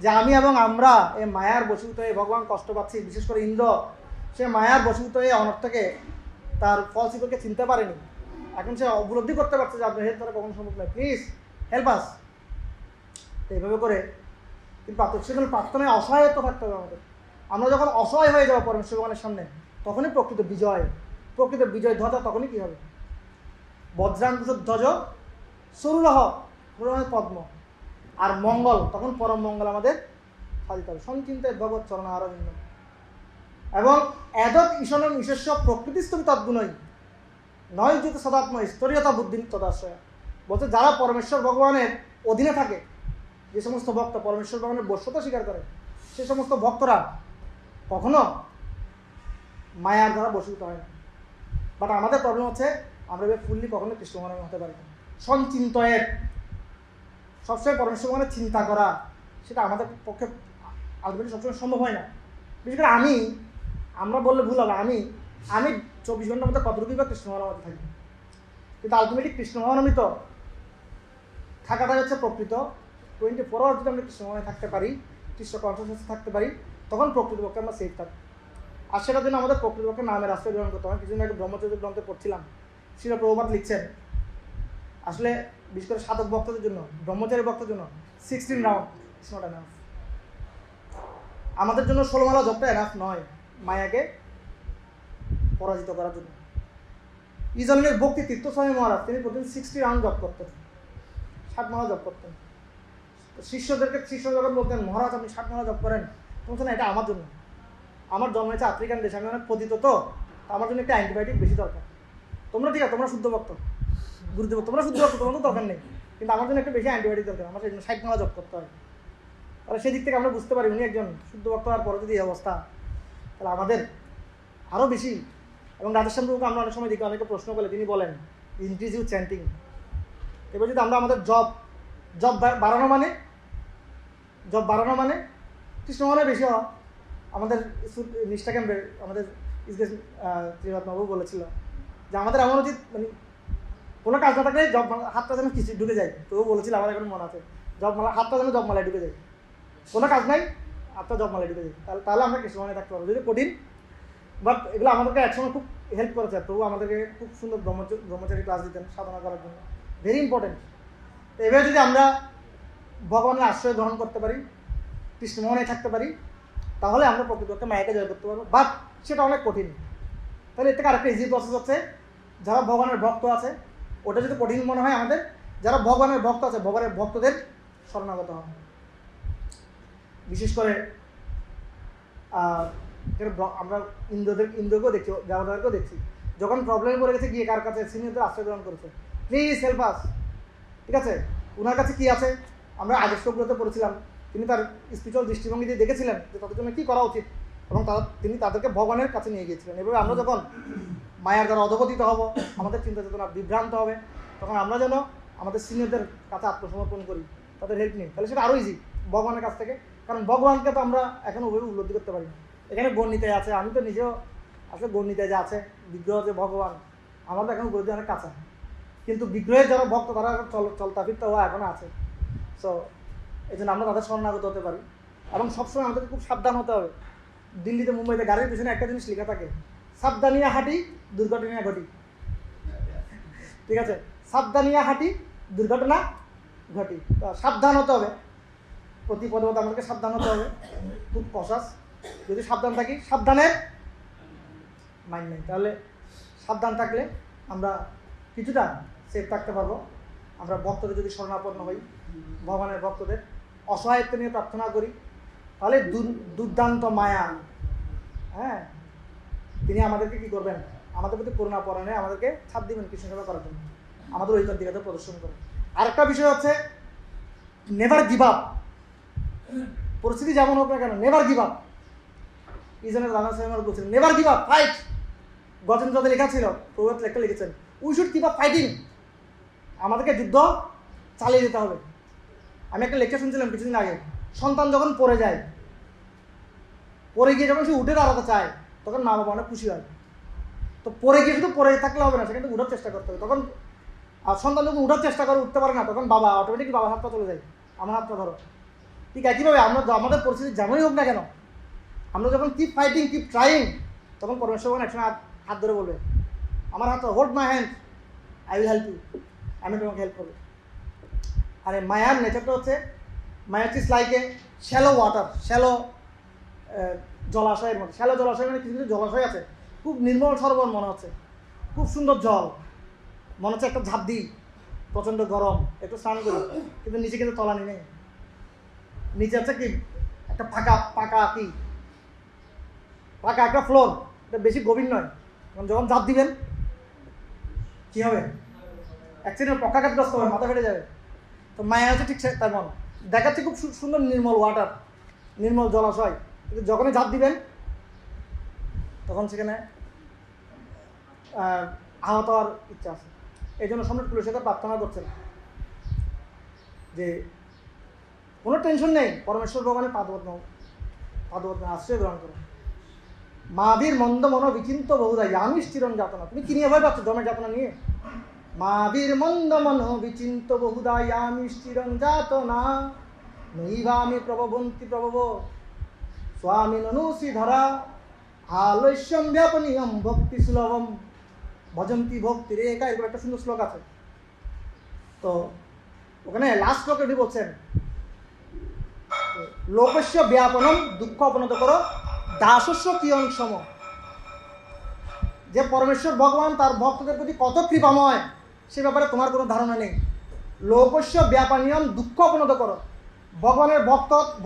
যে আমি এবং আমরা এই মায়ার বশীভূত হয়ে ভগবান কষ্ট পাচ্ছি, বিশেষ করে ইন্দ্র সে মায়ার বশীভূত হয়ে অনর্থকে তার ফল শিবকে চিনতে পারেনি, এখন সে উপলব্ধি করতে পারছে যে আপনার হেল্প তারা কখনো সম্ভব নয়, প্লিজ হেল্প আস। এইভাবে করে কিন্তু সেখানে প্রার্থনায় অসহায়ত্ব থাকতে হবে আমাদের। আমরা যখন অসহায় হয়ে যাবো পরমেশ্বর ভগবানের সামনে, তখনই প্রকৃত বিজয় ধ্বজা তখনই কী হবে, বজ্রাঙ্কুশ ধ্বজ সরুরহ পদ্ম, আর মঙ্গল তখন পরম মঙ্গল আমাদের সাধিত হবে। সঞ্চিন্তায় ভগবত চরণ আরবিন্দ এবং এদত ঈশনম ঈশস্ব প্রকৃতিস্থ তদ্গুণই নয় যুত সদাত্ম স্তরীয়তা বুদ্ধি তদাশ্রয়। বলছে যারা পরমেশ্বর ভগবানের অধীনে থাকে, যে সমস্ত ভক্ত পরমেশ্বর ভগবানের বশ্যতা স্বীকার করে, সে সমস্ত ভক্তরা কখনো মায়ার দ্বারা বশীভূত হয় না। বাট আমাদের প্রবলেম হচ্ছে আমরা এবার ফুললি কখনো কৃষ্ণ ভগবানের হতে পারি না। সঞ্চিন্তয়ের সবসময় পরমেশ্বর ভগবানের চিন্তা করা, সেটা আমাদের পক্ষে আলটিমেটলি সবসময় সম্ভব হয় না। বিশেষ করে আমরা বললে ভুল হবে, আমি 24 ঘন্টার মধ্যে কতটুকুই বা কৃষ্ণ ভগবানের মধ্যে থাকি, কিন্তু আলটিমেটলি কৃষ্ণ ভগবানমিত থাকাটাই হচ্ছে প্রকৃত 24 আওয়ার যদি আমরা কৃষ্ণ ভগবানে থাকতে পারি, কৃষ্ণ কনসিয়াসনেসে থাকতে পারি, তখন প্রকৃতপক্ষে আমরা সেফ থাকি। আর সেটার জন্য আমাদের প্রকৃতপক্ষে নামের আশ্রয় গ্রহণ করতে হয়। কিছুদিন আগে ব্রহ্মচর্য গ্রন্থে পড়ছিলাম, শ্রীল প্রভুপাদ লিখছেন আসলে বিশেষ করে সাধক ভক্তদের জন্য, ব্রহ্মচারী ভক্তের জন্য 16 রাউন্ড ইটস নট এনাফ। আমাদের জন্য 16 মালা জপটা এনাফ নয় মায়াকে পরাজিত করার জন্য। ইজনের ভক্তি তীর্থস্বামী মহারাজ তিনি প্রতিদিন 60 রাউন্ড জপ করতেন, 60 মালা জপ করতেন। শিষ্য যখন বলতেন মহারাজ আপনি 60 মালা জপ করেন, বলছেন এটা আমার জন্য, আমার জন্ম হয়েছে আফ্রিকান দেশে, আমি অনেক পতিত, তো আমার জন্য একটা অ্যান্টিবায়োটিক বেশি দরকার। তোমরা ঠিক আছে, তোমরা শুদ্ধ ভক্ত, গুরুদেব তোমরা শুদ্ধ ভক্ত, তোমার তো দরকার নেই, কিন্তু আমার জন্য একটু বেশি অ্যান্টিবায়োটিক দরকার, আমার সেই জন্য 60 মালা জপ করতে হয়। তাহলে সেদিক থেকে আমরা বুঝতে পারি উনি একজন শুদ্ধ ভক্ত হওয়ার পরে যদি এই অবস্থা, তাহলে আমাদের আরও বেশি। এবং রাধেশ্যাম প্রভুকে আমরা অনেক সময় দেখি, অনেকে প্রশ্ন করলে তিনি বলেন ইনক্রিজ ইউ চ্যান্টিং। এবার যদি আমরা আমাদের জব বাড়ানো মানে কৃষ্ণ মনে বেশি হওয়া, আমাদের নিষ্ঠাকে আমাদের শ্রীনাথ বাবু বলেছিল যে আমাদের এমন উচিত মানে কোনো কাজ না থাকলে জব হাতটা যেন কিছু ঢুকে যায়। তো ও বলেছিল, আমার এখন মনে আছে, হাতটা যেন জব মালায় ঢুকে যায়, কোনো কাজ নাই হাতটা জব মালায় ঢুকে যায়, তাহলে আমরা কিছু সময় থাকতে পারবো, যদি কঠিন। বাট এগুলো আমাদেরকে একসময় খুব হেল্প করেছে। প্রভু আমাদেরকে খুব সুন্দর ব্রহ্মচারী ক্লাস দিতেন সাধনা করার জন্য, ভেরি ইম্পর্টেন্ট। তো এভাবে যদি আমরা ভগবানের আশ্রয় গ্রহণ করতে পারি, কৃষ্ণমোহনে থাকতে পারি, তাহলে আমরা প্রকৃতপক্ষে মায়াকে জয় করতে পারবো। বাট সেটা অনেক কঠিন। তাহলে এর থেকে আরেকটা ইজি প্রসেস হচ্ছে, যারা ভগবানের ভক্ত আছে, ওটা যদি কঠিন মনে হয় আমাদের, যারা ভগবানের ভক্ত আছে ভগবানের ভক্তদের শরণাগত হন। বিশেষ করে আমরা ইন্দ্রকেও দেখছি, দেবতাদেরকেও দেখছি, যখন প্রবলেমে পড়ে গেছে গিয়ে কার কাছে, সিনিয়রদের আশ্রয় গ্রহণ করেছে, প্লিজ হেল্প আস। ঠিক আছে, ওনার কাছে কি আছে, আমরা আগের শ্লোকগুলোতে পড়েছিলাম, তিনি তার স্পিরিচুয়াল দৃষ্টিভঙ্গি দিয়ে দেখেছিলেন যে তাদের জন্য কী করা উচিত, এবং তিনি তাদেরকে ভগবানের কাছে নিয়ে গিয়েছিলেন। এভাবে আমরা যখন মায়ার দ্বারা অধপতিত হব, আমাদের চিন্তা চেতনা বিভ্রান্ত হবে, তখন আমরা যেন আমাদের সিনিয়রদের কাছে আত্মসমর্পণ করি, তাদের হেল্প নিই, তাহলে সেটা আরও ইজি ভগবানের কাছ থেকে। কারণ ভগবানকে তো আমরা এখনও ওইভাবে উপলব্ধি করতে পারি না। এখানে গণিতায় আছে, আমি তো নিজেও আসলে গণিতায় যে আছে বিগ্রহ যে ভগবান, আমার তো এখন উপলব্ধি অনেক কাছে, কিন্তু বিগ্রহের যারা ভক্ত তারা চলতা ফিরতে হওয়া এখনও আছে। সো এই জন্য আমরা তাদের শরণাগত হতে পারি, এবং সবসময় আমাদেরকে খুব সাবধান হতে হবে। দিল্লিতে মুম্বাইতে গাড়ির পিছনে একটা জিনিস লেখা থাকে, সাবধানিয়া হাঁটি দুর্ঘটনা ঘটি। ঠিক আছে, সাবধানিয়া হাঁটি দুর্ঘটনা ঘটি। তো সাবধান হতে হবে, প্রতি পদে আমাদেরকে সাবধান হতে হবে, খুব কসাস। যদি সাবধান থাকি, সাবধানের মাইন্ড নেই, তাহলে সাবধান থাকলে আমরা কিছুটা সেফ থাকতে পারবো। আমরা ভক্তদের যদি শরণাপন্ন হই, ভগবানের ভক্তদের অসহায়ত্ব নিয়ে প্রার্থনা করি, তাহলে দুর্দান্ত মায়া, হ্যাঁ, তিনি আমাদেরকে কী করবেন, আমাদের প্রতি করুণা পরায়ণে আমাদেরকে ছাড় দিবেন কৃষ্ণ সেবা করার জন্য, আমাদের ঐকান্তিকতা প্রদর্শন করেন। আরেকটা বিষয় হচ্ছে নেভার গিভ আপ। পরিস্থিতি যেমন হোক না কেন, নেভার গিভ আপ। ইজনের রানা সাহেব বলছিলেন, নেভার গিভ আপ, ফাইট। গজেন্দ্রতে লেখা ছিল, প্রভাত লেখা লিখেছেন, we should keep up fighting. আমাদেরকে যুদ্ধ চালিয়ে যেতে হবে। আমি একটা লেকচার শুনছিলাম কিছুদিন আগে, সন্তান যখন পড়ে যায়, পড়ে গিয়ে যখন সে উঠে দাঁড়াতে চায়, তখন মা বাবা অনেক খুশি হয়। তো পড়ে গিয়ে শুধু পড়ে থাকলে হবে না, সেখানে উঠার চেষ্টা করতে হবে। তখন আর সন্তান যখন উঠার চেষ্টা করে উঠতে পারে না, তখন বাবা অটোমেটিকলি বাবার হাতটা চলে যায়, আমার হাতটা ধরো। ঠিক একইভাবে আমরা আমাদের পরিস্থিতি যেমনই হোক না কেন, আমরা যখন কিপ ফাইটিং, কিপ ট্রাইং, তখন পরমেশ্বর একসময় হাত ধরে বলবে, আমার হাতটা, hold my hand, I will help you, আমি তোমাকে হেল্প করবো। আর মায়ার নেচারটা হচ্ছে, maya is like a shallow water, shallow জলাশয়ের মধ্যে। শ্যালো জলাশয় মানে কিছু কিছু জলাশয় আছে, খুব নির্মল সরোবর মনে হচ্ছে, খুব সুন্দর জল মনে হচ্ছে, একটা ঝাঁপ দিই, প্রচণ্ড গরম, একটু স্নান করি, কিন্তু নিচে কিন্তু তলানি নেই, নিচে আছে কি একটা পাকা একটা ফ্লোর, এটা বেশি গভীর নয়। যখন ঝাঁপ দিবেন কী হবে, অ্যাক্সিডেন্ট, পক্ষাঘাতগ্রস্ত হবে, মাথা ফেটে যাবে। তো মায়া হচ্ছে ঠিক তেমন, দেখাচ্ছে খুব সুন্দর নির্মল ওয়াটার, নির্মল জলাশয়, কিন্তু যখনই ঝাঁপ দিবেন তখন সেখানে আহত হওয়ার ইচ্ছা আছে। এই জন্য সম্রাট কুলশেখর প্রার্থনা করছেন যে কোনো টেনশন নেই, পরমেশ্বর ভগবানের পাদপদ্ম আশ্রয় গ্রহণ করো। মাবির মন্দ মন বিচিন্ত বহুদা ইয়ামিস চিরন যাতনা। তুমি কি নিয়ে ভয় পাচ্ছ, জমের যাতনা নিয়ে? মাবির মন্দ মন বিচিন্ত বহুদা ইয়ামিস চিরন যাতনা, নৈবামি প্রভবন্তি প্রভব স্বামী ননুসি ধরা, আলস্যম ব্যাপনীয়ম ভক্তি সুলভম ভজন্তি ভক্তি রেখা। এরকম একটা সুন্দর শ্লোক আছে। তো ওখানে লাস্ট শ্লোকে উনি বলছেন, লোকস্য ব্যাপনম দুঃখ অপনত করো দাসস্য কিয়ং সম। যে পরমেশ্বর ভগবান তার ভক্তদের প্রতি কত কৃপাময়, সে ব্যাপারে তোমার কোনো ধারণা নেই। লোকস্য ব্যাপনীয়ম দুঃখ অপনত করো।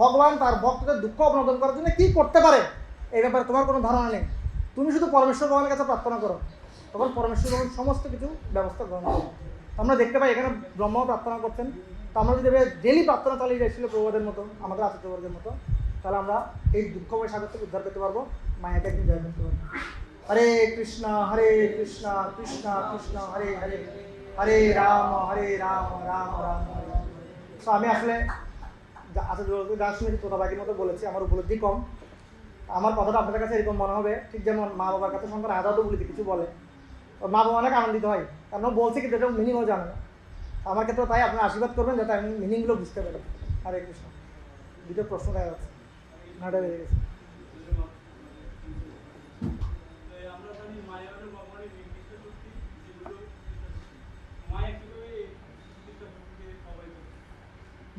ভগবান তার ভক্তদের দুঃখ অপনোদন করার জন্য কী করতে পারে, এই ব্যাপারে তোমার কোনো ধারণা নেই। তুমি শুধু পরমেশ্বর ভগবানের কাছে প্রার্থনা করো, তখন পরমেশ্বর ভগবান সমস্ত কিছু ব্যবস্থা গ্রহণ করো। আমরা দেখতে পাই এখানে ব্রহ্মাও প্রার্থনা করছেন। তো আমরা যদি ডেলি প্রার্থনা চালিয়ে যাচ্ছিল প্রভুদের মতো, আমাদের আচার্যবর্গের মতো, তাহলে আমরা এই দুঃখময় সাগর থেকে উদ্ধার পেতে পারবো, মায়াকে একদিন জয় করতে পারবো। হরে কৃষ্ণ কৃষ্ণ কৃষ্ণ হরে হরে, হরে রাম রাম রাম হরে। তো আমি আসলে আচার্যবর্গকে যা শুনেছি তোতা বাকির মতো বলেছি, আমার উপলব্ধি কম। আমার কথাটা আপনাদের কাছে এরকম মনে হবে ঠিক যেমন মা বাবার কাছে শঙ্কর আদাত বলিতে কিছু বলে, ওর মা বাবা অনেক আনন্দিত হয়, কারণ ও বলছে কিন্তু এটা মিনিংও জানে না। আমার ক্ষেত্রে তাই আপনার আশীর্বাদ করবেন যাতে আমি মিনিংগুলো বুঝতে পারি। হরে কৃষ্ণ। দুটো প্রশ্ন দেখা যাচ্ছে, নাটা বেড়ে গেছে।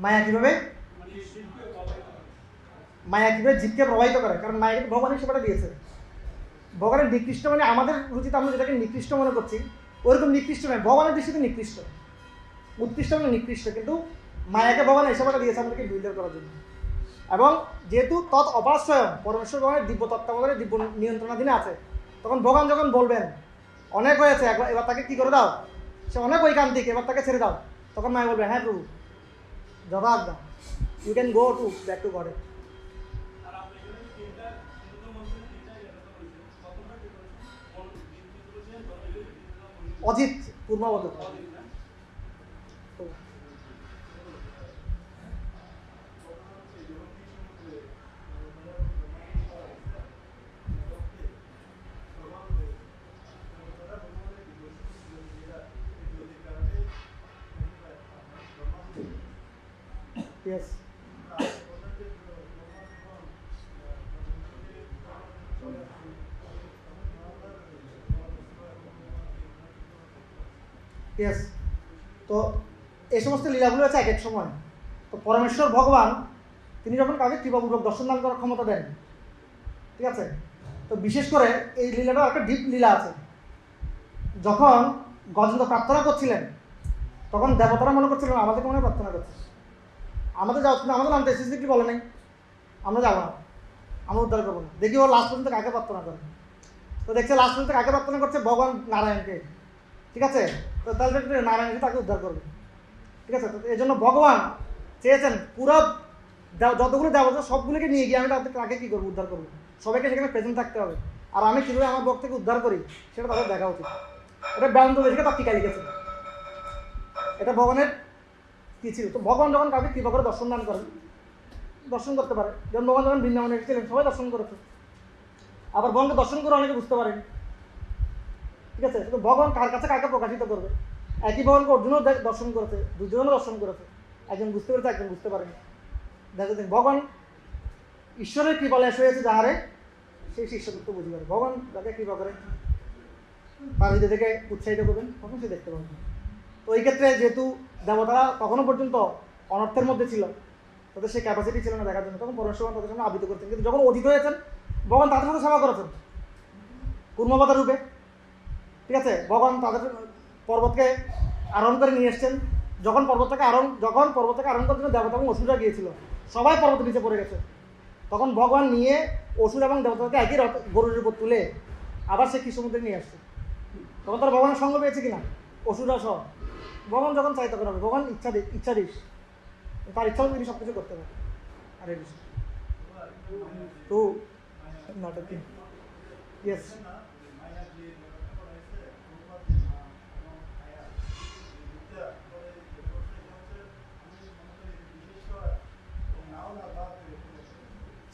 মায়া কিভাবে জীবকে প্রভাবিত করে? কারণ মায়া কিন্তু ভগবানের সেবাটা দিয়েছে। ভগবানের নিকৃষ্ট মানে আমাদের রুচিতে আমরা যেটাকে নিকৃষ্ট মনে করছি ওরকম নিকৃষ্ট নয়, ভগবানের দৃষ্টিতে নিকৃষ্ট। উৎকৃষ্ট মানে নিকৃষ্ট, কিন্তু মায়াকে ভগবান এই সেবাটা দিয়েছে আমাদেরকে বিলডার করার জন্য। এবং যেহেতু তৎ অপাস্বয়ং পরমেশ্বর ভগবানের দিব্য তত্ত্বাবধানে দিব্য নিয়ন্ত্রণাধীনে আছে, তখন ভগবান যখন বলবেন অনেক হয়েছে এবার তাকে কি করে দাও, সে অনেক ঐকান্তিক, এবার তাকে ছেড়ে দাও, তখন মায়া বলবে হ্যাঁ প্রভু যথা আজ্ঞা, you can go to back to গডে। অজিত পূর্ণবত। Yes. Yes. তো এই সমস্ত লীলাগুলো আছে এক এক সময়। তো পরমেশ্বর ভগবান তিনি যখন কাউকে কৃপাপূর্বক দর্শন দান করার ক্ষমতা দেন, ঠিক আছে, তো বিশেষ করে এই লীলাটা একটা ডিপ লীলা আছে। যখন গজেন্দ্র প্রার্থনা করছিলেন তখন দেবতারা মনে করছিলেন আমাদেরকে মনে প্রার্থনা করছে, আমাদের যাওয়া, কিন্তু আমাদের নাম স্পেসিফিকলি বলে নাই আমরা যাবো না, আমরা উদ্ধার করবো না। দেখি ও লাস্ট পর্যন্ত কাকে প্রার্থনা করে, তো দেখছে লাস্ট পর্যন্ত কাকে প্রার্থনা করছে, ভগবান নারায়ণকে, ঠিক আছে। তো তাহলে নারায়ণকে তাকে উদ্ধার করবে, ঠিক আছে। তো এই জন্য ভগবান চেয়েছেন পুরো যতগুলো দেবতা সবগুলোকে নিয়ে গিয়ে আমি তাকে কী করবো, উদ্ধার করবো, সবাইকে সেখানে প্রেজেন্ট থাকতে হবে। আর আমি কীভাবে আমার ভক্তকে উদ্ধার করি সেটা তাদের দেখা উচিত। এটা বেদান্ত দেশকে তার টিকা লিখেছে, এটা ভগবানের কী ছিল। তো ভগবান যখন কাউকে কৃপা করে দর্শন দান করেন, দর্শন করতে পারে, যেমন ভগবান যখন বৃন্দাবনে এসেছিলেন সবাই দর্শন করেছে, আবার ভগবানকে দর্শন করে অনেকে বুঝতে পারেন, ঠিক আছে। তো ভগবান কার কাছে কাকে প্রকাশিত করবে, একই ভগবানকে অর্জুনও দর্শন করেছে, দুজনও দর্শন করেছে, একজন বুঝতে পেরেছে একজন বুঝতে পারেনি। দেখেন ভগবান ঈশ্বরের কৃপালে হয়েছে যাহারে সেই শিষ্যত্ব বুঝতে পারে। ভগবান যাকে কৃপা করে তার হৃদয় থেকে উৎসাহিত করবেন, তখন সে দেখতে পাবেন। তো এই ক্ষেত্রে যেহেতু দেবতারা তখনও পর্যন্ত অনর্থের মধ্যে ছিল, তাদের সেই ক্যাপাসিটি ছিল না দেখার জন্য, তখন পরমেশ্বর তাদের সামনে আবৃত করছেন। কিন্তু যখন অজিত হয়েছেন ভগবান তাদের সাথে সেবা করেছেন কুর্মবতা রূপে, ঠিক আছে। ভগবান তাদের পর্বতকে আরোহণ করে নিয়ে এসছেন। যখন পর্বতটাকে আরোহণ করার জন্য দেবতা এবং অসুররা গিয়েছিল, সবাই পর্বতের নিচে পড়ে গেছে, তখন ভগবান নিয়ে অসুর এবং দেবতাকে একই গরুর উপর তুলে আবার সে কৃষ্ণমন্দিরে নিয়ে আসছে। তখন তারা ভগবানের সঙ্গ পেয়েছে কিনা, অসুররা সহ। ভগবান যখন চাই তখন হবে, ভগবান ইচ্ছাধীশ, তার ইচ্ছা তিনি সব কিছু করতে পারে। আর এই বিষয় তো not okay. Yes,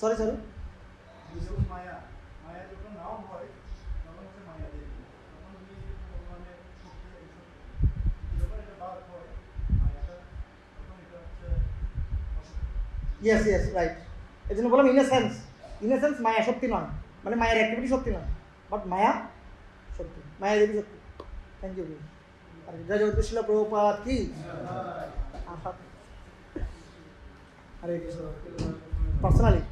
sorry yes yes right. এই জন্য বললাম ইনেসেন্স মায়া সত্যি নয়, মানে মায়ের অ্যাক্টিভিটি সত্যি নয়, বাট মায়া সত্যি, মায়া দেবী সত্যি। Thank you. আর জয় জগদীশ শিল প্রভুপাদ কি। হরে কৃষ্ণ। পার্সোনালি